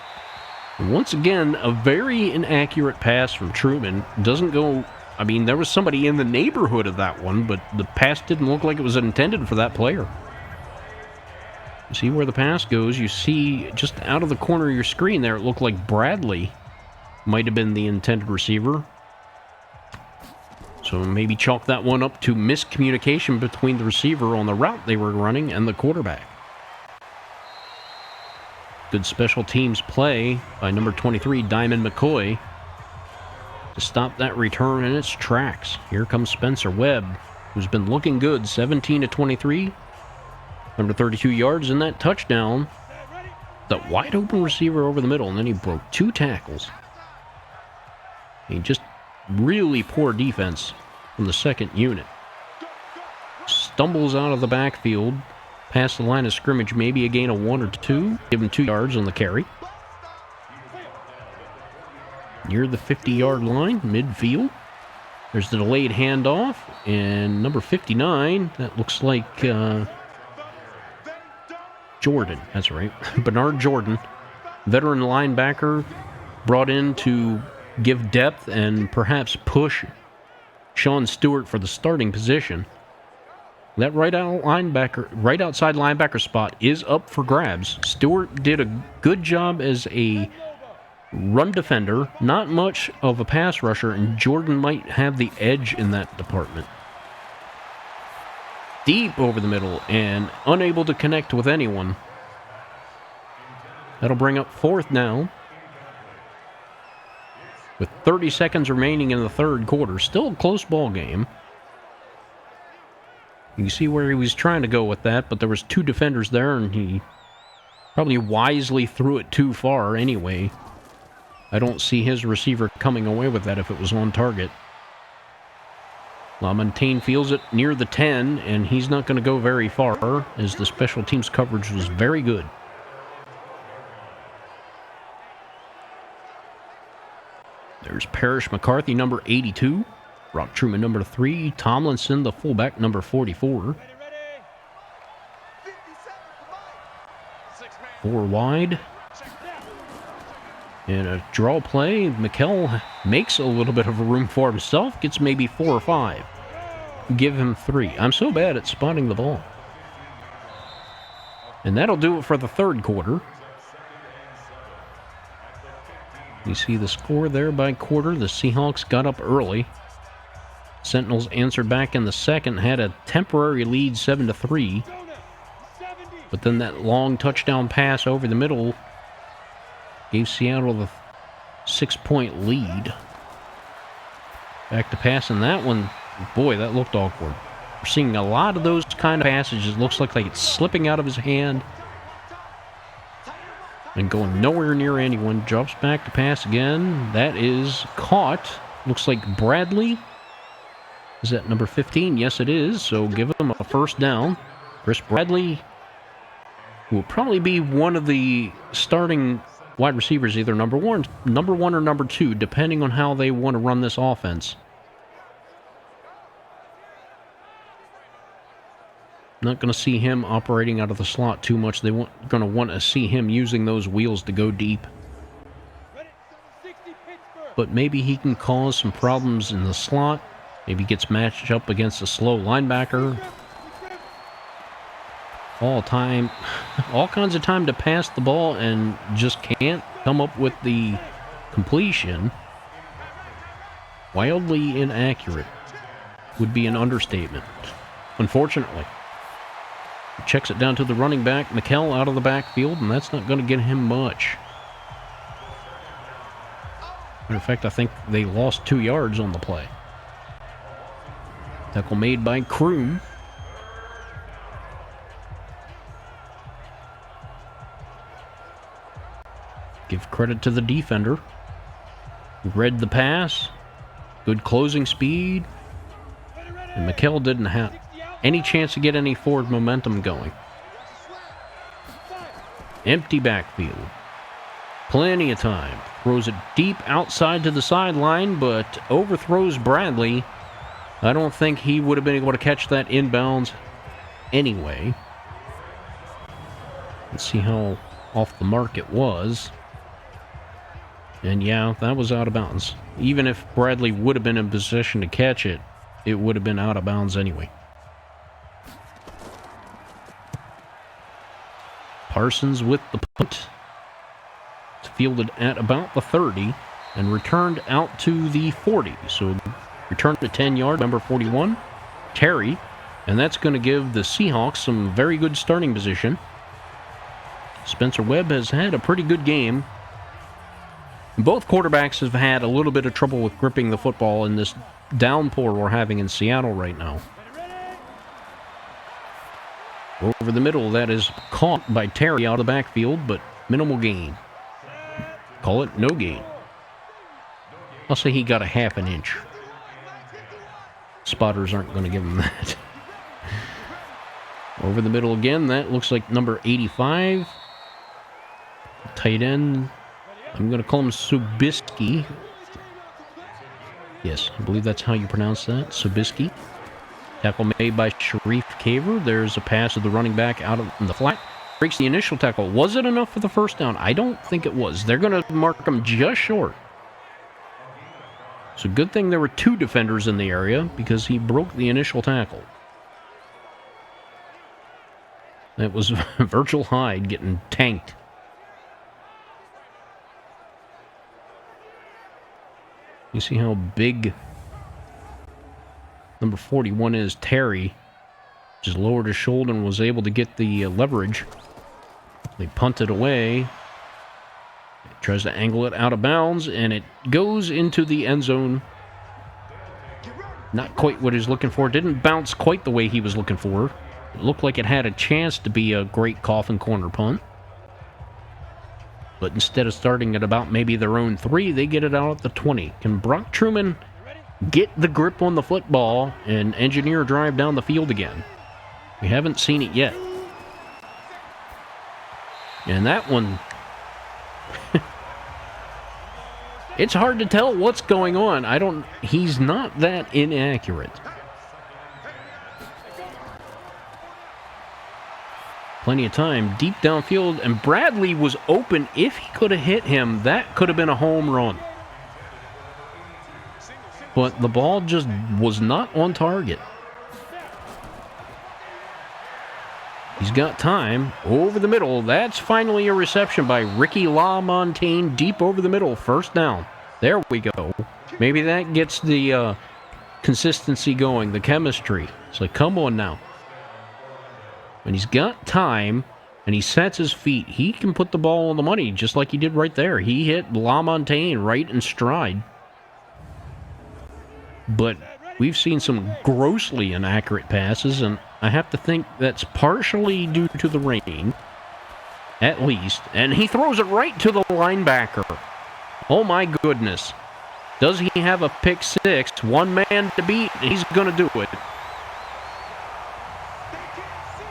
And once again, a very inaccurate pass from Truman. Doesn't go... I mean, there was somebody in the neighborhood of that one, but the pass didn't look like it was intended for that player. You see where the pass goes. You see just out of the corner of your screen there, it looked like Bradley might have been the intended receiver. So maybe chalk that one up to miscommunication between the receiver on the route they were running and the quarterback. Good special teams play by number 23, Diamond McCoy, to stop that return in its tracks. Here comes Spencer Webb, who's been looking good, 17 to 23, number 32 yards in that touchdown. That wide open receiver over the middle, and then he broke 2 tackles. Just really poor defense from the second unit. Stumbles out of the backfield, past the line of scrimmage, maybe a gain of 1 or 2. Give him 2 yards on the carry. Near the 50-yard line, midfield. There's the delayed handoff, and number 59, that looks like Jordan. That's right, Bernard Jordan, veteran linebacker, brought in to give depth and perhaps push Sean Stewart for the starting position. That right outside linebacker spot is up for grabs. Stewart did a good job as a run defender, not much of a pass rusher, and Jordan might have the edge in that department. Deep over the middle and unable to connect with anyone. That'll bring up 4th now. With 30 seconds remaining in the third quarter. Still a close ball game. You can see where he was trying to go with that, but there was 2 defenders there, and he probably wisely threw it too far anyway. I don't see his receiver coming away with that if it was on target. LaMontagne feels it near the 10, and he's not going to go very far, as the special teams coverage was very good. There's Parrish McCarthy, number 82. Rock Truman, number 3. Tomlinson, the fullback, number 44. 4 wide. And a draw play. Mikkel makes a little bit of a room for himself. Gets maybe 4 or 5. Give him 3. I'm so bad at spotting the ball. And that'll do it for the third quarter. You see the score there by quarter. The Seahawks got up early. Sentinels answered back in the second, had a temporary lead 7-3. But then that long touchdown pass over the middle gave Seattle the 6-point lead. Back to pass in that one. Boy, that looked awkward. We're seeing a lot of those kind of passages. It looks like it's slipping out of his hand. And going nowhere near anyone. Drops back to pass again. That is caught. Looks like Bradley. Is that number 15? Yes, it is. So give him a first down. Chris Bradley will probably be one of the starting wide receivers, either number one or number 2, depending on how they want to run this offense. Not going to see him operating out of the slot too much. They're going to want to see him using those wheels to go deep. But maybe he can cause some problems in the slot. Maybe gets matched up against a slow linebacker. All kinds of time to pass the ball and just can't come up with the completion. Wildly inaccurate would be an understatement, unfortunately. Checks it down to the running back, McKell, out of the backfield, and that's not going to get him much. Matter of fact, I think they lost 2 yards on the play. Tackle made by Kroom. Give credit to the defender. Read the pass. Good closing speed. And McKell didn't have any chance to get any forward momentum going. Empty backfield. Plenty of time. Throws it deep outside to the sideline, but overthrows Bradley. I don't think he would have been able to catch that inbounds anyway. Let's see how off the mark it was. And yeah, that was out of bounds. Even if Bradley would have been in position to catch it, it would have been out of bounds anyway. Parsons with the punt. It's fielded at about the 30 and returned out to the 40. So returned to 10 yards, number 41, Terry. And that's going to give the Seahawks some very good starting position. Spencer Webb has had a pretty good game. Both quarterbacks have had a little bit of trouble with gripping the football in this downpour we're having in Seattle right now. Over the middle, that is caught by Terry out of the backfield, but minimal gain. Call it no gain. I'll say he got a half an inch. Spotters aren't going to give him that. Over the middle again, that looks like number 85. Tight end. I'm going to call him Subisky. Yes, I believe that's how you pronounce that. Subisky. Tackle made by Sharif Caver. There's a pass of the running back out in the flat. Breaks the initial tackle. Was it enough for the first down? I don't think it was. They're going to mark him just short. So good thing there were 2 defenders in the area because he broke the initial tackle. That was Virgil Hyde getting tanked. You see how big number 41 is, Terry. Just lowered his shoulder and was able to get the leverage. They punt it away. Tries to angle it out of bounds, and it goes into the end zone. Not quite what he's looking for. Didn't bounce quite the way he was looking for. It looked like it had a chance to be a great coffin corner punt. But instead of starting at about maybe their own 3, they get it out at the 20. Can Brock Truman get the grip on the football and engineer a drive down the field again? We haven't seen it yet. And that one, it's hard to tell what's going on. He's not that inaccurate. Plenty of time, deep downfield, and Bradley was open. If he could have hit him, that could have been a home run. But the ball just was not on target. He's got time. Over the middle. That's finally a reception by Ricky LaMontagne. Deep over the middle. First down. There we go. Maybe that gets the consistency going, the chemistry. It's like, come on now. When he's got time and he sets his feet, he can put the ball on the money just like he did right there. He hit LaMontagne right in stride. But we've seen some grossly inaccurate passes, and I have to think that's partially due to the rain. at least. And he throws it right to the linebacker. Oh my goodness. Does he have a pick six? One man to beat, and he's going to do it.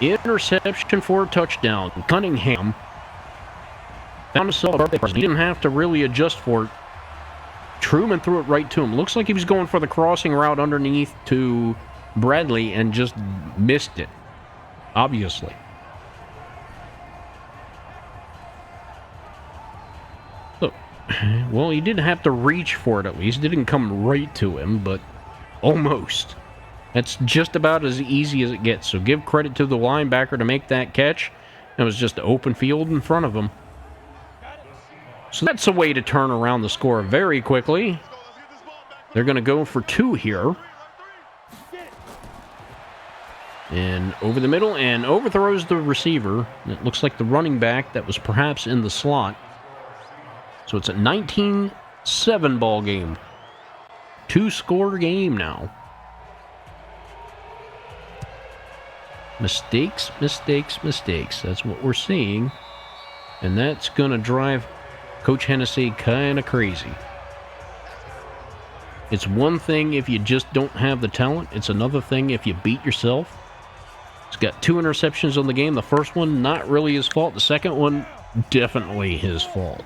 Interception for a touchdown. Cunningham found himself a birthday present. He didn't have to really adjust for it. Truman threw it right to him. Looks like he was going for the crossing route underneath to Bradley and just missed it. Obviously. So, well, he didn't have to reach for it at least. It didn't come right to him, but almost. That's just about as easy as it gets. So give credit to the linebacker to make that catch. It was just open field in front of him. So that's a way to turn around the score very quickly. They're going to go for two here. And over the middle, and overthrows the receiver. It looks like the running back that was perhaps in the slot. So it's a 19-7 ball game. Two-score game now. Mistakes, mistakes, mistakes. That's what we're seeing. And that's going to drive Coach Hennessy kind of crazy. It's one thing if you just don't have the talent. It's another thing if you beat yourself. He's got 2 interceptions on the game. The first one, not really his fault. The second one, definitely his fault.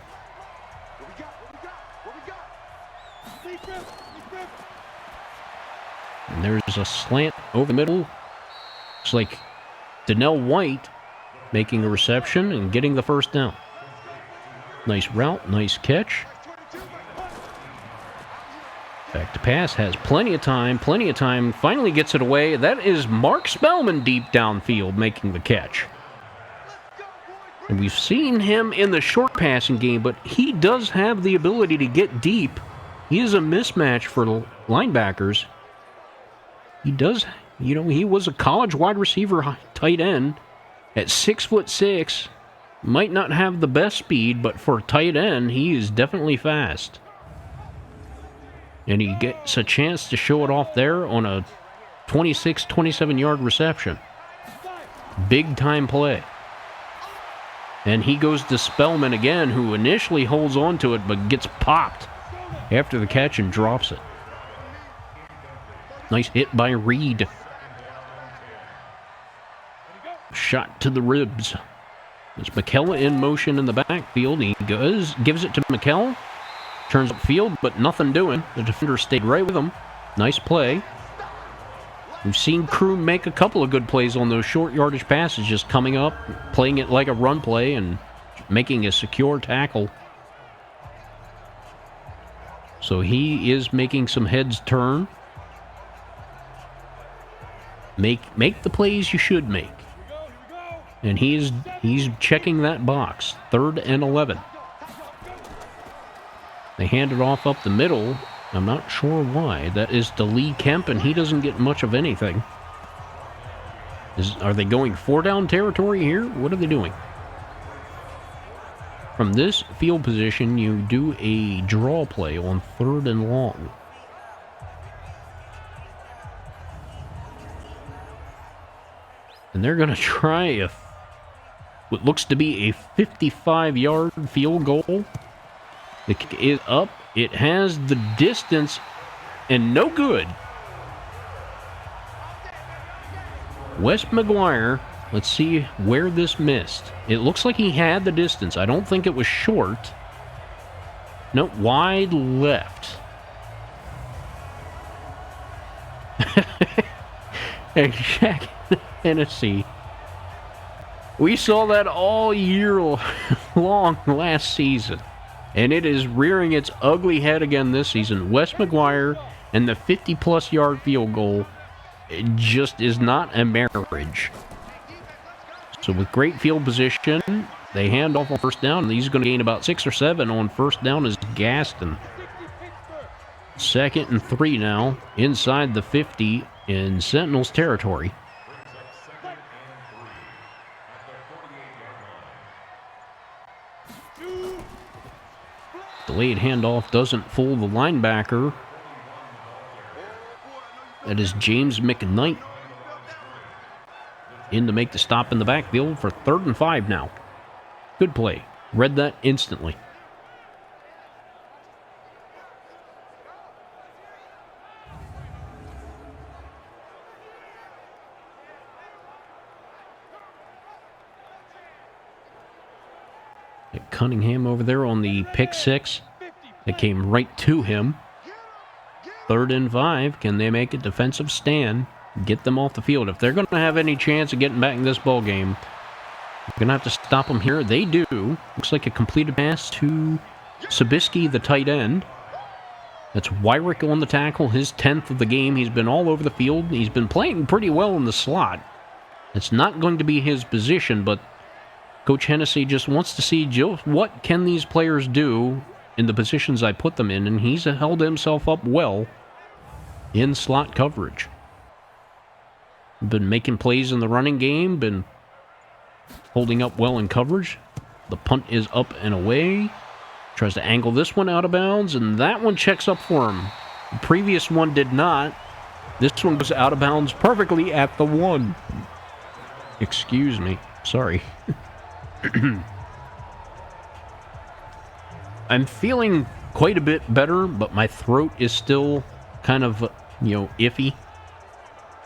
And there's a slant over the middle. Looks like Donnell White making a reception and getting the first down. Nice route, nice catch. Back to pass, has plenty of time, finally gets it away. That is Mark Spellman deep downfield making the catch. And we've seen him in the short passing game, but he does have the ability to get deep. He is a mismatch for linebackers. He does, you know, he was a college wide receiver tight end at 6'6". Might not have the best speed, but for a tight end, he is definitely fast. And he gets a chance to show it off there on a 26, 27-yard reception. Big time play. And he goes to Spellman again, who initially holds on to it, but gets popped after the catch and drops it. Nice hit by Reid. Shot to the ribs. There's McKell in motion in the backfield. He gives it to McKell. Turns upfield, but nothing doing. The defender stayed right with him. Nice play. We've seen Crew make a couple of good plays on those short yardage passes, just coming up, playing it like a run play, and making a secure tackle. So he is making some heads turn. Make the plays you should make. And he's checking that box. 3rd and 11. They hand it off up the middle. I'm not sure why. That is to Lee Kemp, and he doesn't get much of anything. Are they going 4-down territory here? What are they doing? From this field position, you do a draw play on 3rd and long. And they're going to try what looks to be a 55-yard field goal. The kick is up. It has the distance and no good. Wes McGuire, let's see where this missed. It looks like he had the distance. I don't think it was short. No, wide left. And Jack Hennessy. We saw that all year long last season. And it is rearing its ugly head again this season. Wes McGuire and the 50-plus yard field goal, it just is not a marriage. So with great field position, they hand off on 1st down, and he's going to gain about 6 or 7 on 1st down as Gaston. 2nd and 3 now, inside the 50 in Sentinels territory. Delayed handoff doesn't fool the linebacker. That is James McKnight in to make the stop in the backfield for 3rd and 5 now. Good play. Read that instantly. Cunningham over there on the pick six. It came right to him. 3rd and 5. Can they make a defensive stand? Get them off the field. If they're going to have any chance of getting back in this ball game, they're going to have to stop them here. They do. Looks like a completed pass to Sabisky, the tight end. That's Wyrick on the tackle, his 10th of the game. He's been all over the field. He's been playing pretty well in the slot. It's not going to be his position, but Coach Hennessy just wants to see what can these players do in the positions I put them in, and he's held himself up well in slot coverage. Been making plays in the running game, been holding up well in coverage. The punt is up and away. Tries to angle this one out of bounds, and that one checks up for him. The previous one did not. This one goes out of bounds perfectly at the 1. Excuse me. Sorry. I'm feeling quite a bit better, but my throat is still kind of, iffy.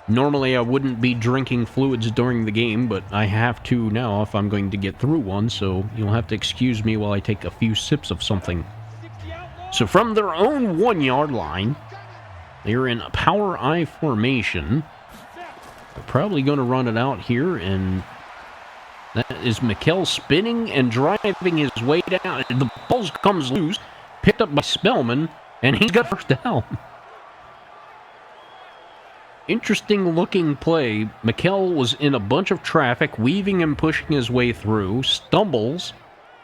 Normally I wouldn't be drinking fluids during the game, but I have to now if I'm going to get through one, so you'll have to excuse me while I take a few sips of something. So from their own 1-yard line, they're in a power I formation. They're probably going to run it out here, and that is Mikkel spinning and driving his way down. The ball comes loose, picked up by Spellman, and he's got first down. Interesting looking play. Mikkel was in a bunch of traffic, weaving and pushing his way through, stumbles,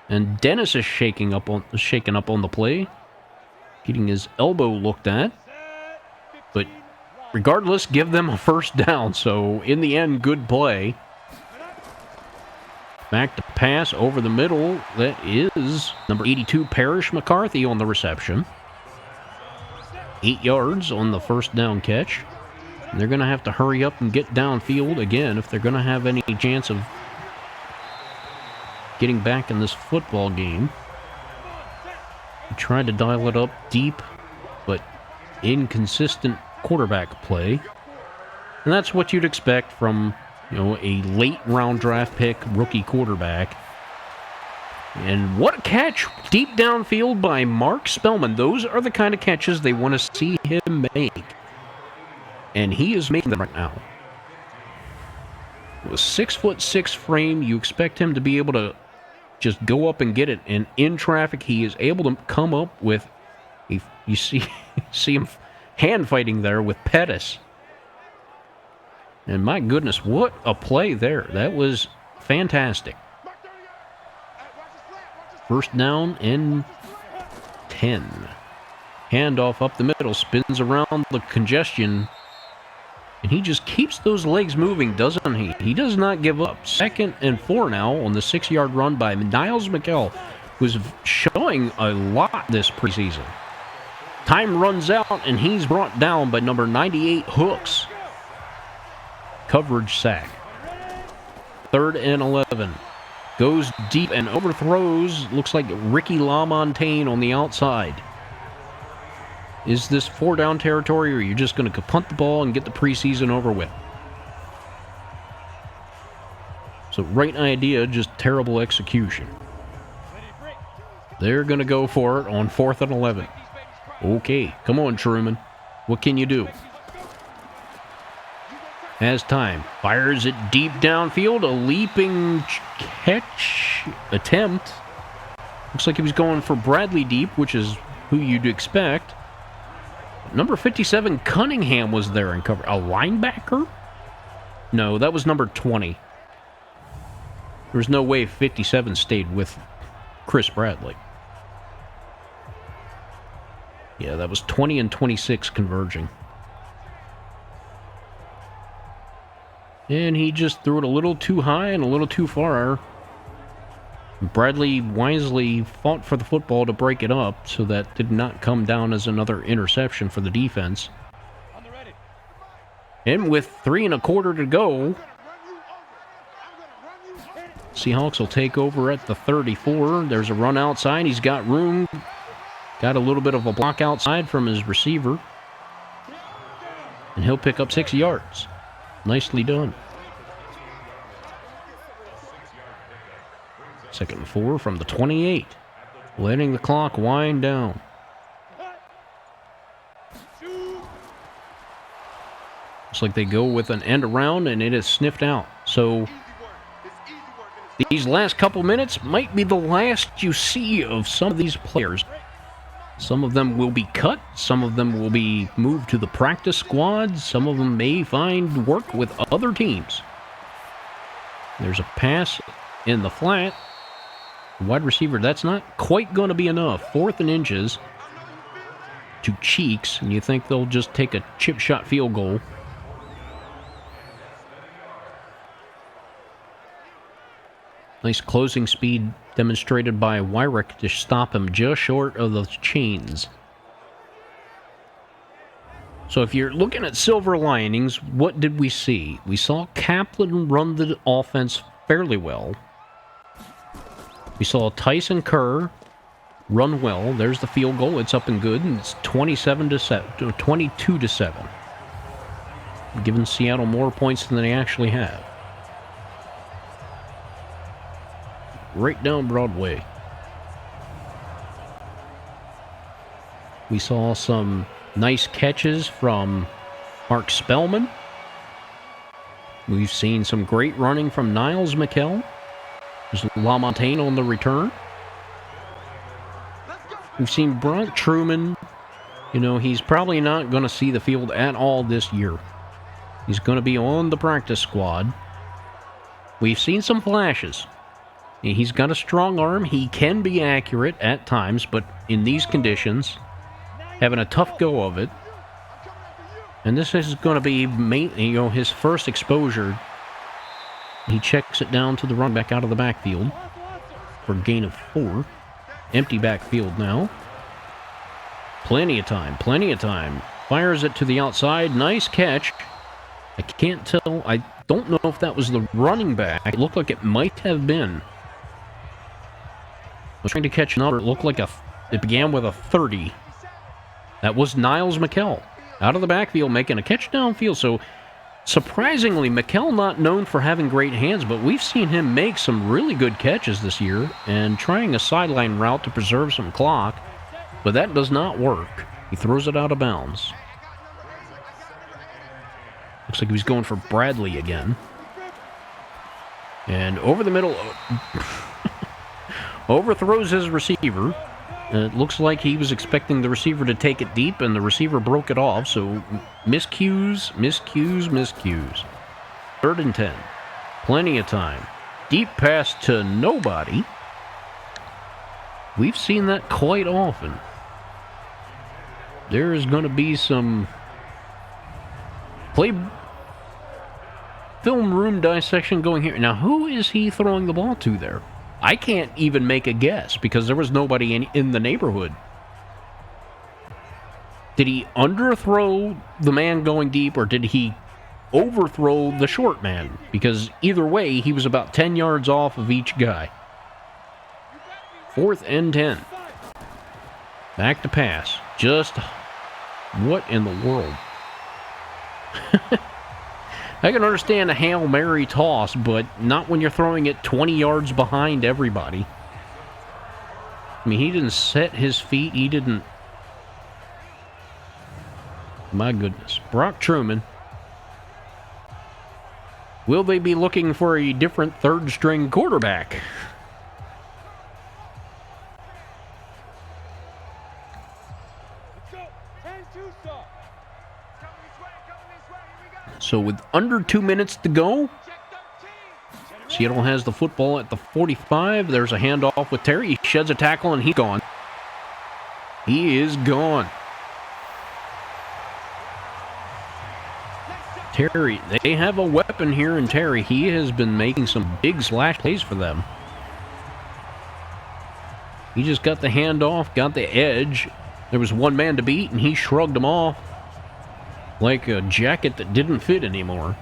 and Dennis is shaken up on the play, getting his elbow looked at. But regardless, give them a first down. So in the end, good play. Back to pass over the middle. That is number 82, Parrish McCarthy on the reception. 8 yards on the first down catch. And they're going to have to hurry up and get downfield again if they're going to have any chance of getting back in this football game. He tried to dial it up deep, but inconsistent quarterback play. And that's what you'd expect from a late round draft pick, rookie quarterback. And what a catch deep downfield by Mark Spellman. Those are the kind of catches they want to see him make. And he is making them right now. With a 6'6" frame, you expect him to be able to just go up and get it. And in traffic, he is able to come up with, you see him hand fighting there with Pettis. And my goodness, what a play there. That was fantastic. First down and 10. Handoff up the middle, spins around the congestion. And he just keeps those legs moving, doesn't he? He does not give up. 2nd and 4 now on the 6-yard run by Niles McKell, who's showing a lot this preseason. Time runs out, and he's brought down by number 98, Hooks. Coverage sack. 3rd and 11. Goes deep and overthrows. Looks like Ricky LaMontagne on the outside. Is this 4-down territory, or are you just going to punt the ball and get the preseason over with? So right idea, just terrible execution. They're going to go for it on 4th and 11. Okay, come on, Truman. What can you do? Has time. Fires it deep downfield. A leaping catch attempt. Looks like he was going for Bradley deep, which is who you'd expect. Number 57, Cunningham, was there in cover. A linebacker? No, that was number 20. There was no way 57 stayed with Chris Bradley. Yeah, that was 20 and 26 converging. And he just threw it a little too high and a little too far. Bradley wisely fought for the football to break it up, so that did not come down as another interception for the defense. And with 3 1/4 to go, Seahawks will take over at the 34. There's a run outside. He's got room. Got a little bit of a block outside from his receiver. And he'll pick up 6 yards. Nicely done. 2nd and 4 from the 28. Letting the clock wind down. Looks like they go with an end around, and it is sniffed out. So these last couple minutes might be the last you see of some of these players. Some of them will be cut. Some of them will be moved to the practice squad. Some of them may find work with other teams. There's a pass in the flat. Wide receiver, that's not quite going to be enough. 4th and inches to Cheeks, and you think they'll just take a chip shot field goal. Nice closing speed demonstrated by Wyrick to stop him just short of those chains. So if you're looking at silver linings, what did we see? We saw Kaplan run the offense fairly well. We saw Tyson Kerr run well. There's the field goal. It's up and good, and it's 22-7. Giving Seattle more points than they actually have. Right down Broadway. We saw some nice catches from Mark Spellman. We've seen some great running from Niles McKell. There's LaMontagne on the return. We've seen Brock Truman. You know, he's probably not going to see the field at all this year. He's going to be on the practice squad. We've seen some flashes. He's got a strong arm. He can be accurate at times, but in these conditions, having a tough go of it. And this is going to be his first exposure. He checks it down to the run back out of the backfield for a gain of 4. Empty backfield now. Plenty of time, plenty of time. Fires it to the outside. Nice catch. I can't tell. I don't know if that was the running back. It looked like it might have been. I was trying to catch a number. It looked like it began with a 30. That was Niles McKell. Out of the backfield, making a catch downfield. So, surprisingly, McKell not known for having great hands, but we've seen him make some really good catches this year and trying a sideline route to preserve some clock, but that does not work. He throws it out of bounds. Looks like he was going for Bradley again. And over the middle, overthrows his receiver. It looks like he was expecting the receiver to take it deep, and the receiver broke it off, so miscues. 3rd and 10. Plenty of time. Deep pass to nobody. We've seen that quite often. There is going to be some film room dissection going here. Now, who is he throwing the ball to there? I can't even make a guess because there was nobody in the neighborhood. Did he underthrow the man going deep, or did he overthrow the short man? Because either way, he was about 10 yards off of each guy. 4th and 10. Back to pass. Just what in the world? I can understand a Hail Mary toss, but not when you're throwing it 20 yards behind everybody. I mean, he didn't set his feet. He didn't... My goodness. Brock Truman. Will they be looking for a different third-string quarterback? So with under 2 minutes to go, Seattle has the football at the 45. There's a handoff with Terry. He sheds a tackle, and he's gone. He is gone. Terry, they have a weapon here in Terry. He has been making some big slash plays for them. He just got the handoff, got the edge. There was one man to beat, and he shrugged him off like a jacket that didn't fit anymore.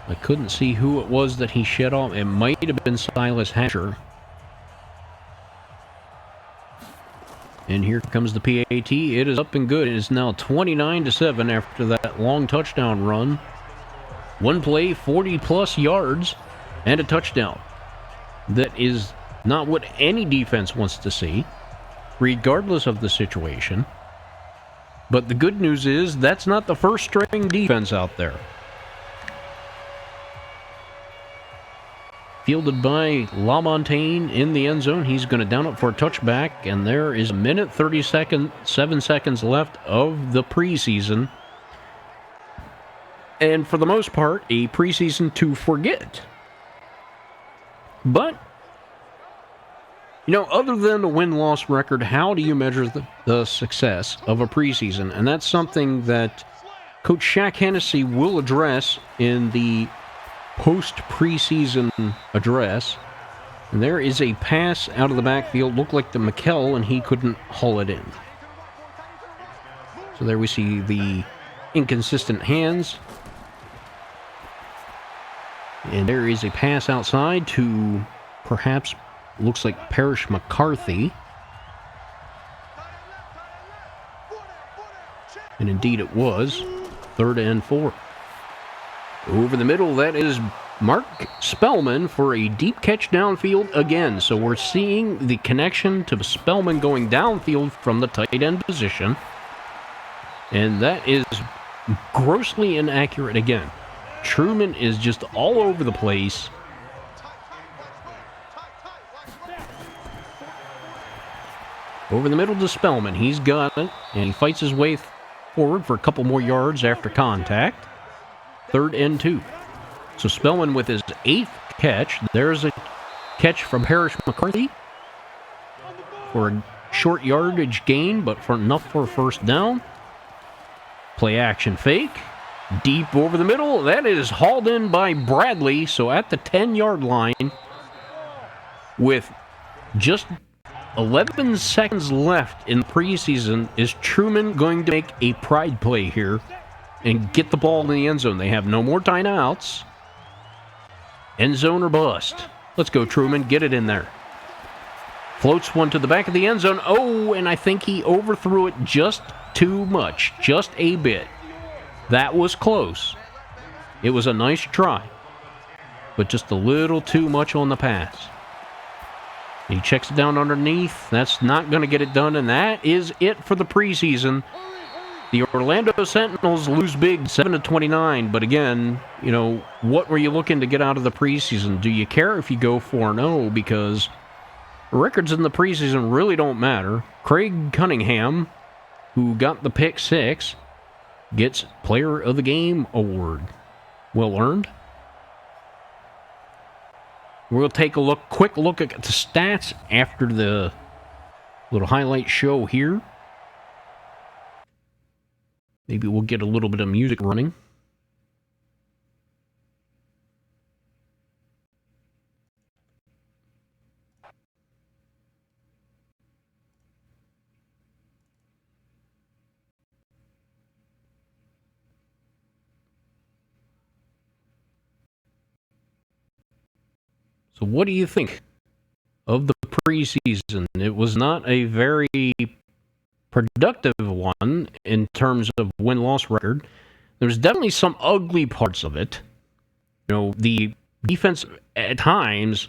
I couldn't see who it was that he shed off. It might have been Silas Hatcher. And here comes the PAT. It is up and good. It is now 29-7 after that long touchdown run. One play, 40-plus yards, and a touchdown. That is not what any defense wants to see, regardless of the situation. But the good news is that's not the first-string defense out there. Fielded by LaMontagne in the end zone. He's going to down it for a touchback, and there is a minute 7 seconds left of the preseason. And for the most part, a preseason to forget. But, you know, other than the win-loss record, how do you measure the success of a preseason? And that's something that Coach Shaq Hennessy will address in the post-preseason address. And there is a pass out of the backfield. Looked like to McKell, and he couldn't haul it in. So there we see the inconsistent hands. And there is a pass outside to perhaps looks like Parrish McCarthy. And indeed it was. 3rd and 4. Over the middle, that is Mark Spellman for a deep catch downfield again. So we're seeing the connection to Spellman going downfield from the tight end position. And that is grossly inaccurate again. Truman is just all over the place. Over the middle to Spellman. He's got it, and he fights his way forward for a couple more yards after contact. 3rd and 2. So Spellman with his 8th catch. There's a catch from Parrish McCarthy for a short yardage gain, but for enough for a first down. Play action fake. Deep over the middle. That is hauled in by Bradley. So at the 10-yard line, with just 11 seconds left in the preseason, is Truman going to make a pride play here and get the ball in the end zone? They have no more timeouts. End zone or bust. Let's go, Truman. Get it in there. Floats one to the back of the end zone. Oh, and I think he overthrew it just too much. Just a bit. That was close. It was a nice try, but just a little too much on the pass. He checks it down underneath. That's not going to get it done, and that is it for the preseason. The Orlando Sentinels lose big, 7-29. But again, you know, what were you looking to get out of the preseason? Do you care if you go 4-0? Because records in the preseason really don't matter. Craig Cunningham, who got the pick 6, gets Player of the Game award. Well earned. We'll take a quick look at the stats after the little highlight show here. Maybe we'll get a little bit of music running. So what do you think of the preseason? It was not a very productive one in terms of win-loss record. There's definitely some ugly parts of it. You know, the defense at times,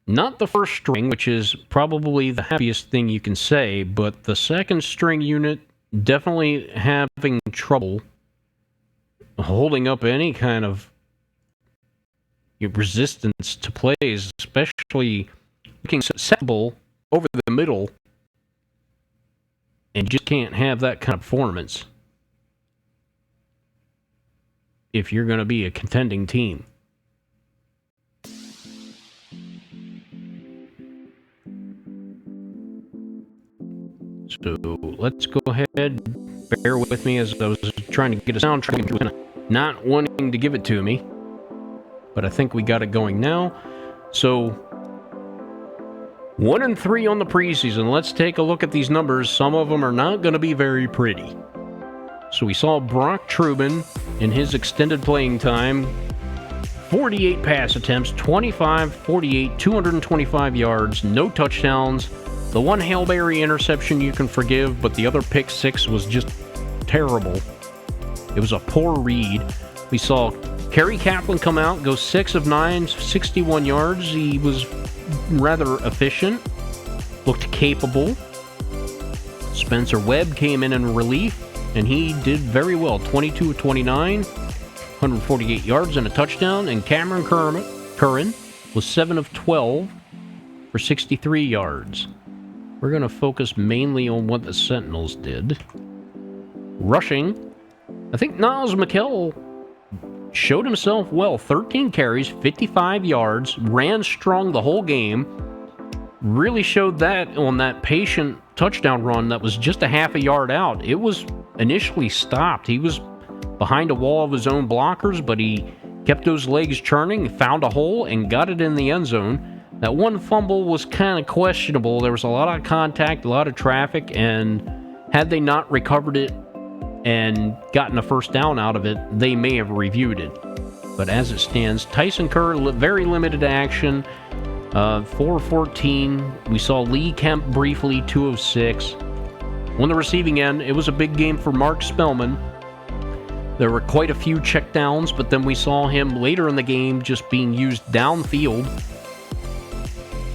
not the first string, which is probably the happiest thing you can say, but the second string unit definitely having trouble holding up any kind of resistance to plays, especially looking susceptible over the middle, and just can't have that kind of performance if you're going to be a contending team. So let's go ahead, bear with me as I was trying to get a soundtrack and not wanting to give it to me. But I think we got it going now. So 1-3 on the preseason. Let's take a look at these numbers. Some of them are not going to be very pretty. So we saw Brock Trubin in his extended playing time, 48 pass attempts, 25, 48, 225 yards, no touchdowns. The one Hail Mary interception you can forgive, but the other pick six was just terrible. It was a poor read. We saw Kerry Kaplan come out, go 6 of 9, 61 yards. He was rather efficient, looked capable. Spencer Webb came in relief, and he did very well. 22 of 29, 148 yards and a touchdown. And Cameron Curran was 7 of 12 for 63 yards. We're going to focus mainly on what the Sentinels did. Rushing, I think Niles McKell showed himself well. 13 carries, 55 yards, ran strong the whole game. Really showed that on that patient touchdown run that was just a half a yard out. It was initially stopped. He was behind a wall of his own blockers, but he kept those legs churning, found a hole, and got it in the end zone. That one fumble was kind of questionable. There was a lot of contact, a lot of traffic, and had they not recovered it and gotten a first down out of it, they may have reviewed it. But as it stands, Tyson Kerr, very limited action, 4 of 14. We saw Lee Kemp briefly, 2 of 6. On the receiving end, it was a big game for Mark Spellman. There were quite a few checkdowns, but then we saw him later in the game just being used downfield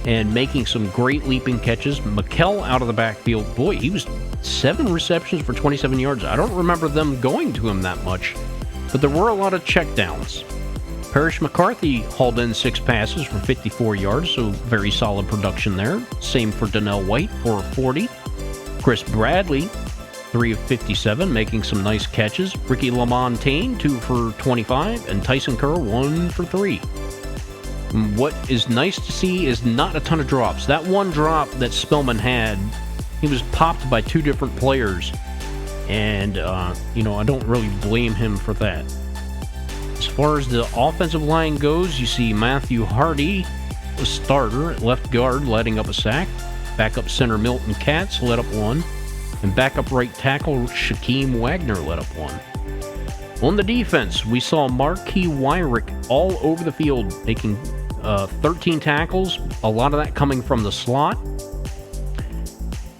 and making some great leaping catches. McKell out of the backfield. Boy, he was 7 receptions for 27 yards. I don't remember them going to him that much, but there were a lot of checkdowns. Parrish McCarthy hauled in 6 passes for 54 yards, so very solid production there. Same for Donnell White, 4 of 40. Chris Bradley, 3 of 57, making some nice catches. Ricky LaMontagne, 2 for 25, and Tyson Kerr, 1 for 3. What is nice to see is not a ton of drops. That one drop that Spellman had, he was popped by 2 different players, and, I don't really blame him for that. As far as the offensive line goes, you see Matthew Hardy, the starter at left guard, letting up a sack. Backup center Milton Katz let up 1. And backup right tackle Shaquem Wagner let up 1. On the defense, we saw Marquis Wyrick all over the field, making 13 tackles, a lot of that coming from the slot.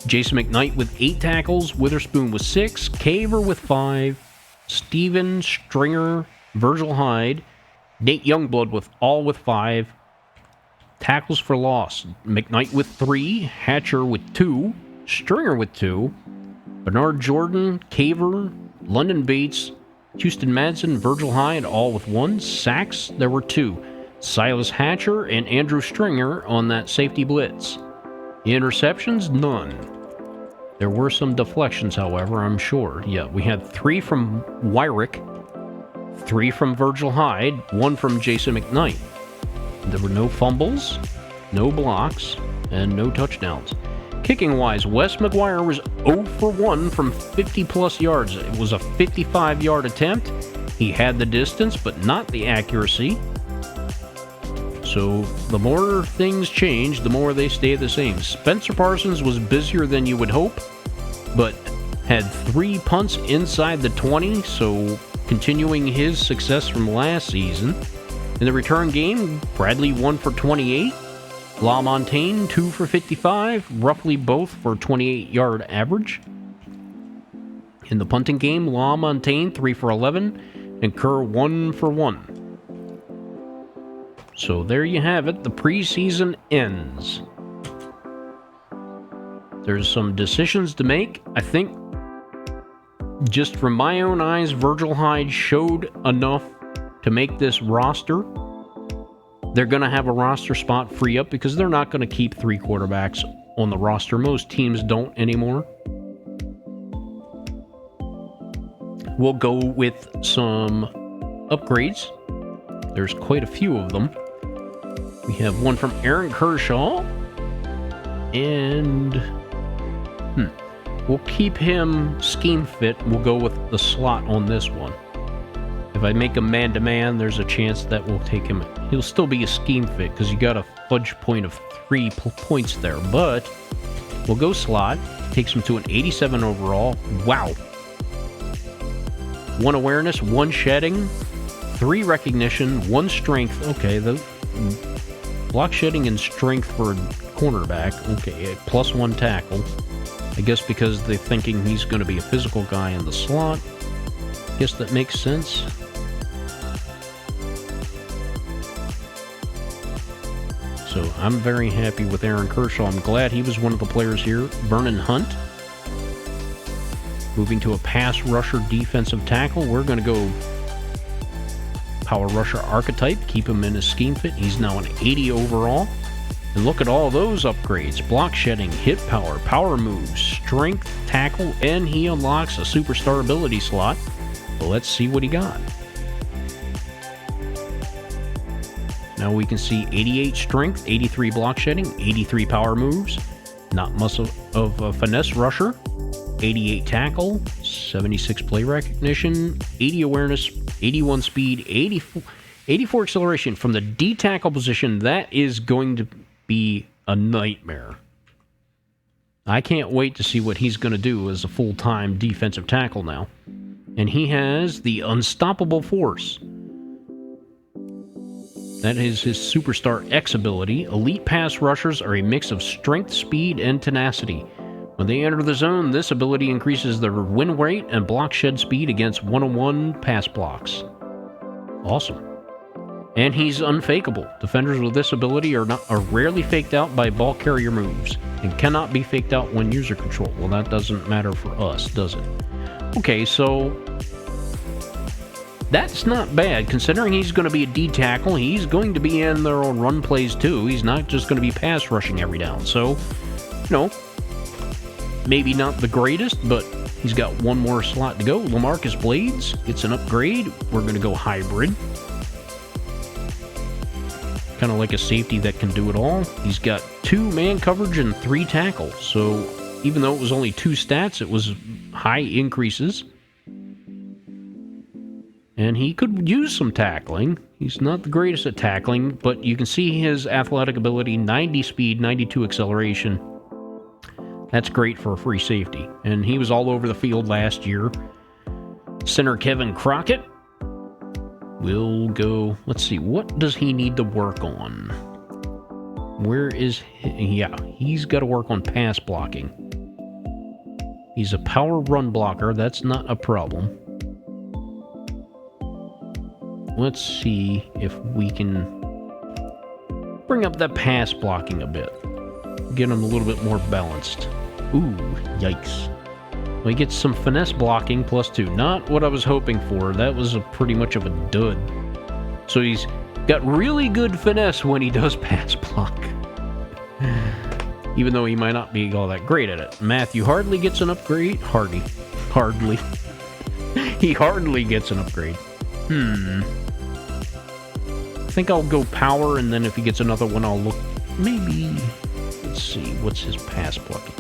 Jason McKnight with 8 tackles, Witherspoon with 6, Caver with 5, Steven Stringer, Virgil Hyde, Nate Youngblood with 5 tackles for loss. McKnight with 3, Hatcher with 2, Stringer with 2, Bernard Jordan, Caver, London Bates, Houston Madsen, Virgil Hyde, all with 1. Sacks, there were 2. Silas Hatcher and Andrew Stringer on that safety blitz. Interceptions, none. There were some deflections, however, I'm sure. Yeah, we had 3 from Wyrick, 3 from Virgil Hyde, 1 from Jason McKnight. There were no fumbles, no blocks, and no touchdowns. Kicking-wise, Wes McGuire was 0 for 1 from 50-plus yards. It was a 55-yard attempt. He had the distance, but not the accuracy. So the more things change, the more they stay the same. Spencer Parsons was busier than you would hope, but had 3 punts inside the 20, so continuing his success from last season. In the return game, Bradley 1 for 28, LaMontagne 2 for 55, roughly both for 28-yard average. In the punting game, LaMontagne 3 for 11, and Kerr 1 for 1. So there you have it. The preseason ends. There's some decisions to make. I think, just from my own eyes, Virgil Hyde showed enough to make this roster. They're going to have a roster spot free up because they're not going to keep 3 quarterbacks on the roster. Most teams don't anymore. We'll go with some upgrades. There's quite a few of them. We have one from Aaron Kershaw, and we'll keep him scheme fit. We'll go with the slot on this one. If I make him man-to-man, there's a chance that we'll take him. He'll still be a scheme fit because you got a fudge point of 3 points there, but we'll go slot. Takes him to an 87 overall. Wow. 1 awareness, 1 shedding, 3 recognition, 1 strength. Okay, the block shedding and strength for a cornerback. Okay, plus 1 tackle. I guess because they're thinking he's going to be a physical guy in the slot. Guess that makes sense. So I'm very happy with Aaron Kershaw. I'm glad he was one of the players here. Vernon Hunt, moving to a pass rusher defensive tackle. We're going to go power rusher archetype. Keep him in his scheme fit. He's now an 80 overall. And look at all those upgrades. Block shedding, hit power, power moves, strength, tackle, and he unlocks a superstar ability slot. Let's see what he got. Now we can see 88 strength, 83 block shedding, 83 power moves, not much of a finesse rusher, 88 tackle, 76 play recognition, 80 awareness, 81 speed, 84 acceleration. From the D tackle position, that is going to be a nightmare. I can't wait to see what he's going to do as a full-time defensive tackle now. And he has the Unstoppable Force. That is his Superstar X ability. Elite pass rushers are a mix of strength, speed, and tenacity. When they enter the zone, this ability increases their win rate and block shed speed against one-on-one pass blocks. Awesome. And he's unfakeable. Defenders with this ability are rarely faked out by ball carrier moves and cannot be faked out when user control. Well, that doesn't matter for us, does it? Okay, so that's not bad. Considering he's going to be a D tackle, he's going to be in there on run plays too. He's not just going to be pass rushing every down. So, maybe not the greatest, but he's got one more slot to go. LaMarcus Blades gets an upgrade. We're going to go hybrid. Kind of like a safety that can do it all. He's got 2 man coverage and 3 tackles. So even though it was only 2 stats, it was high increases. And he could use some tackling. He's not the greatest at tackling, but you can see his athletic ability, 90 speed, 92 acceleration. That's great for a free safety. And he was all over the field last year. Center Kevin Crockett will go, let's see, what does he need to work on? Where is he's got to work on pass blocking. He's a power run blocker. That's not a problem. Let's see if we can bring up that pass blocking a bit. Get him a little bit more balanced. Ooh, yikes. Well, he gets some finesse blocking plus 2. Not what I was hoping for. That was pretty much of a dud. So he's got really good finesse when he does pass block. Even though he might not be all that great at it. Matthew Hardley gets an upgrade. Hardly. He hardly gets an upgrade. I think I'll go power, and then if he gets another one, I'll look. Maybe. Let's see. What's his pass blocking?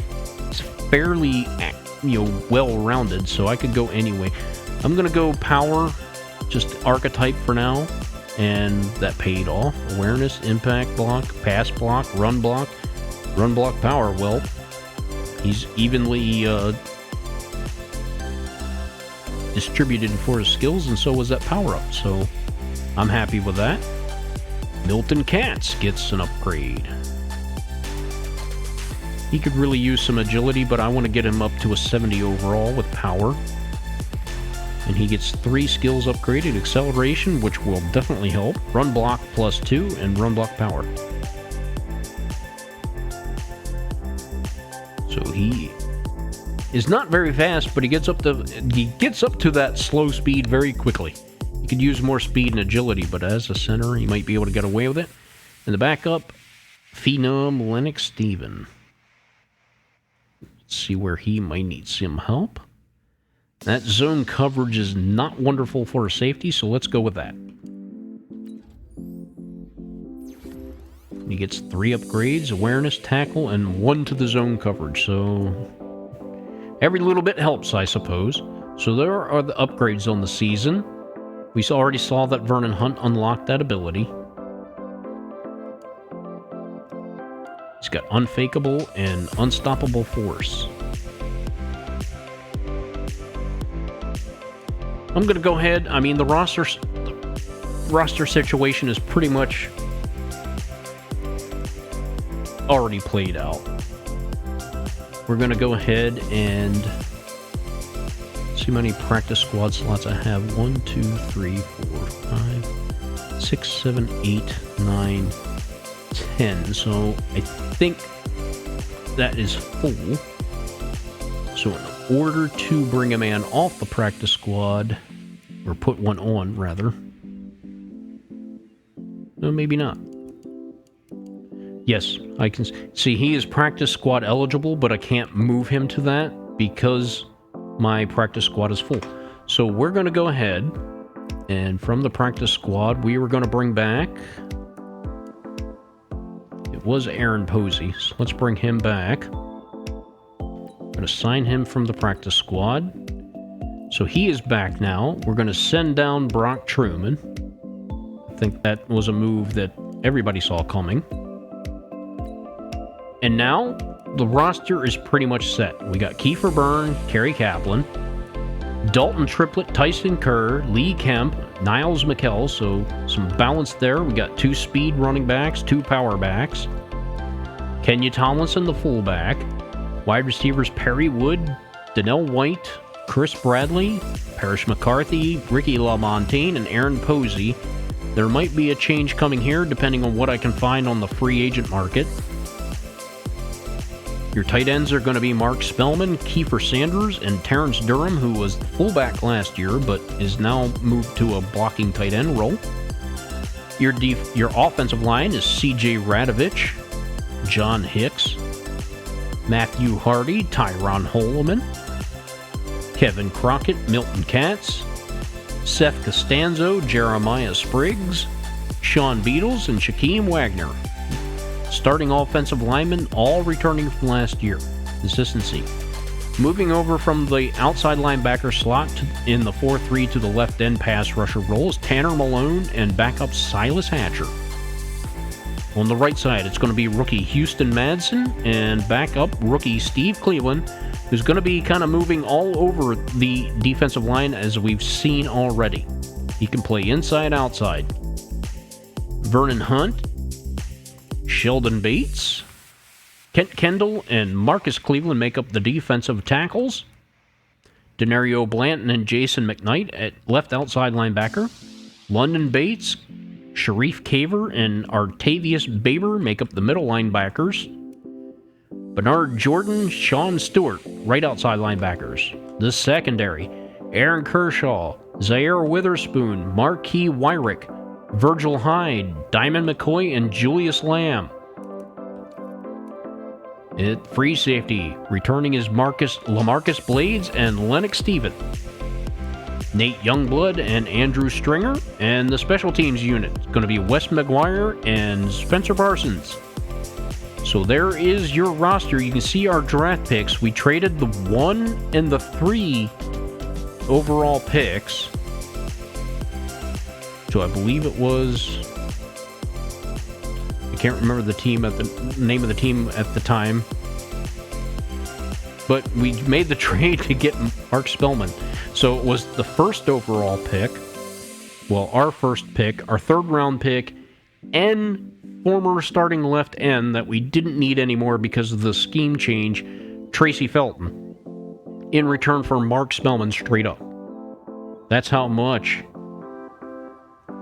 It's fairly well-rounded, so I could go anyway. I'm going to go power, just archetype for now, and that paid off. Awareness, impact block, pass block, run block power. Well, he's evenly distributed for his skills, and so was that power-up, so I'm happy with that. Milton Katz gets an upgrade. He could really use some agility, but I want to get him up to a 70 overall with power. And he gets 3 skills upgraded. Acceleration, which will definitely help. Run block plus 2, and run block power. So he is not very fast, but he gets up to that slow speed very quickly. He could use more speed and agility, but as a center, he might be able to get away with it. In the backup, Phenom Lennox Steven. See where he might need some help. That zone coverage is not wonderful for a safety, so let's go with that. He gets 3 upgrades, awareness, tackle, and 1 to the zone coverage, so every little bit helps, I suppose. So there are the upgrades on the season. We already saw that Vernon Hunt unlocked that ability. He's got Unfakeable and Unstoppable Force. I'm going to go ahead. I mean, the roster situation is pretty much already played out. We're going to go ahead and see how many practice squad slots I have. 1, 2, 3, 4, 5, 6, 7, 8, 9, 10. So I think that is full. So in order to bring a man off the practice squad, or put one on, rather. No, maybe not. Yes, I can see he is practice squad eligible, but I can't move him to that because my practice squad is full. So we're going to go ahead, and from the practice squad, we were going to bring back... It was Aaron Posey, so let's bring him back. I'm going to sign him from the practice squad. So he is back now. We're going to send down Brock Truman. I think that was a move that everybody saw coming. And now, the roster is pretty much set. We got Kiefer Byrne, Kerry Kaplan, Dalton Triplett, Tyson Kerr, Lee Kemp, Niles McKell, so some balance there. We got 2 speed running backs, 2 power backs. Kenya Tomlinson, the fullback. Wide receivers Perry Wood, Donnell White, Chris Bradley, Parrish McCarthy, Ricky LaMontagne, and Aaron Posey. There might be a change coming here depending on what I can find on the free agent market. Your tight ends are going to be Mark Spellman, Kiefer Sanders, and Terrence Durham, who was the fullback last year but is now moved to a blocking tight end role. Your offensive line is C.J. Radovich, John Hicks, Matthew Hardy, Tyron Holloman, Kevin Crockett, Milton Katz, Seth Costanzo, Jeremiah Spriggs, Sean Beatles, and Shaquem Wagner. Starting offensive linemen, all returning from last year. Consistency. Moving over from the outside linebacker slot in the 4-3 to the left end pass rusher roles, Tanner Malone and backup Silas Hatcher. On the right side, it's going to be rookie Houston Madsen and backup rookie Steve Cleveland, who's going to be kind of moving all over the defensive line as we've seen already. He can play inside, outside. Vernon Hunt, Sheldon Bates, Kent Kendall, and Marcus Cleveland make up the defensive tackles. Denario Blanton and Jason McKnight at left outside linebacker. London Bates, Sharif Caver, and Artavius Baber make up the middle linebackers. Bernard Jordan, Sean Stewart, right outside linebackers. The secondary, Aaron Kershaw, Zaire Witherspoon, Marquis Wyrick, Virgil Hyde, Diamond McCoy, and Julius Lamb. At free safety, returning is Lamarcus Blades and Lennox Steven. Nate Youngblood and Andrew Stringer. And the special teams unit is going to be Wes McGuire and Spencer Parsons. So there is your roster. You can see our draft picks. We traded the 1 and the 3 overall picks. So I believe it was... I can't remember the name of the team at the time. But we made the trade to get Mark Spellman. So it was the first overall pick. Well, our first pick, our 3rd round pick, and former starting left end that we didn't need anymore because of the scheme change, Tracy Felton, in return for Mark Spellman straight up. That's how much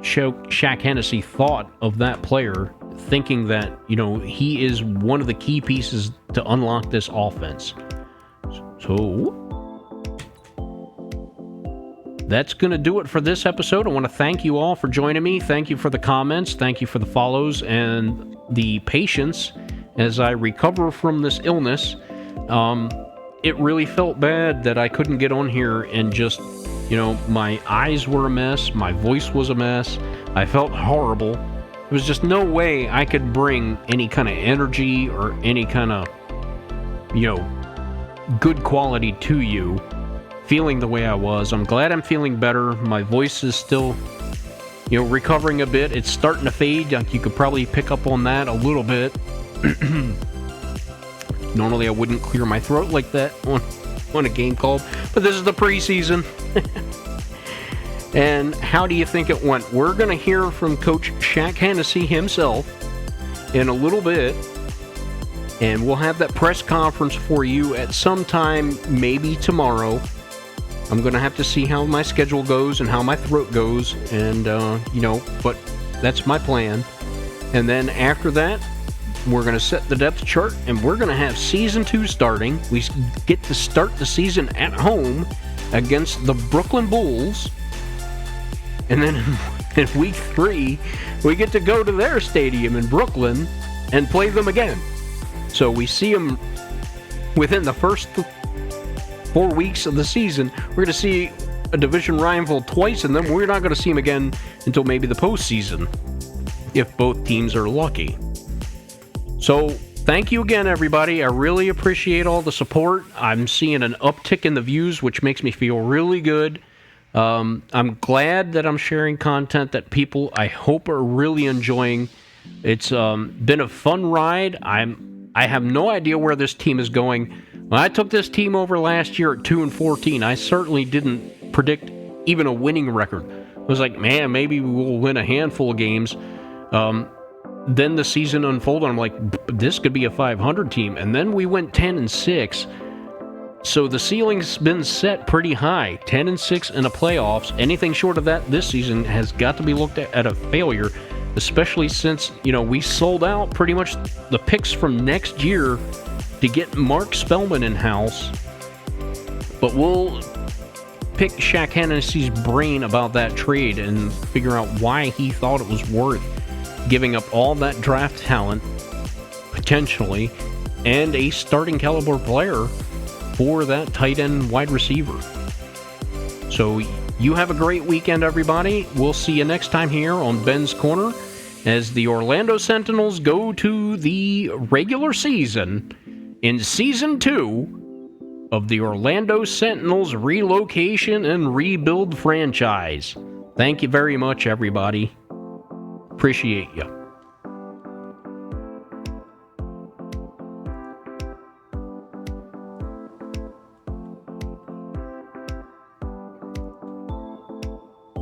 Shaq Hennessy thought of that player, thinking that, he is one of the key pieces to unlock this offense. So, that's going to do it for this episode. I want to thank you all for joining me. Thank you for the comments. Thank you for the follows and the patience as I recover from this illness. It really felt bad that I couldn't get on here and just, my eyes were a mess. My voice was a mess. I felt horrible. There was just no way I could bring any kind of energy or any kind of, good quality to you feeling the way I was. I'm glad I'm feeling better. My voice is still, recovering a bit. It's starting to fade. You could probably pick up on that a little bit. Normally I wouldn't clear my throat like that on a game call, but this is the preseason. And how do you think it went? We're going to hear from Coach Shaq Hennessy himself in a little bit. And we'll have that press conference for you at some time, maybe tomorrow. I'm going to have to see how my schedule goes and how my throat goes. And, but that's my plan. And then after that, we're going to set the depth chart, and we're going to have Season 2 starting. We get to start the season at home against the Brooklyn Bulls. And then in Week 3, we get to go to their stadium in Brooklyn and play them again. So we see them within the first 4 weeks of the season. We're going to see a division rival twice, and then we're not going to see them again until maybe the postseason, if both teams are lucky. So thank you again, everybody. I really appreciate all the support. I'm seeing an uptick in the views, which makes me feel really good. I'm glad that I'm sharing content that people, I hope, are really enjoying. It's been a fun ride. I have no idea where this team is going. When I took this team over last year at 2-14, I certainly didn't predict even a winning record. I was like, man, maybe we'll win a handful of games. Then the season unfolded. I'm like, this could be a 500 team. And then we went 10-6. So the ceiling's been set pretty high. 10-6 in the playoffs. Anything short of that this season has got to be looked at a failure, especially since, we sold out pretty much the picks from next year to get Mark Spellman in-house. But we'll pick Shaq Hennessy's brain about that trade and figure out why he thought it was worth giving up all that draft talent, potentially, and a starting caliber player for that tight end wide receiver. So you have a great weekend, everybody. We'll see you next time here on Ben's Corner as the Orlando Sentinels go to the regular season in Season 2 of the Orlando Sentinels Relocation and Rebuild franchise. Thank you very much, everybody. Appreciate you.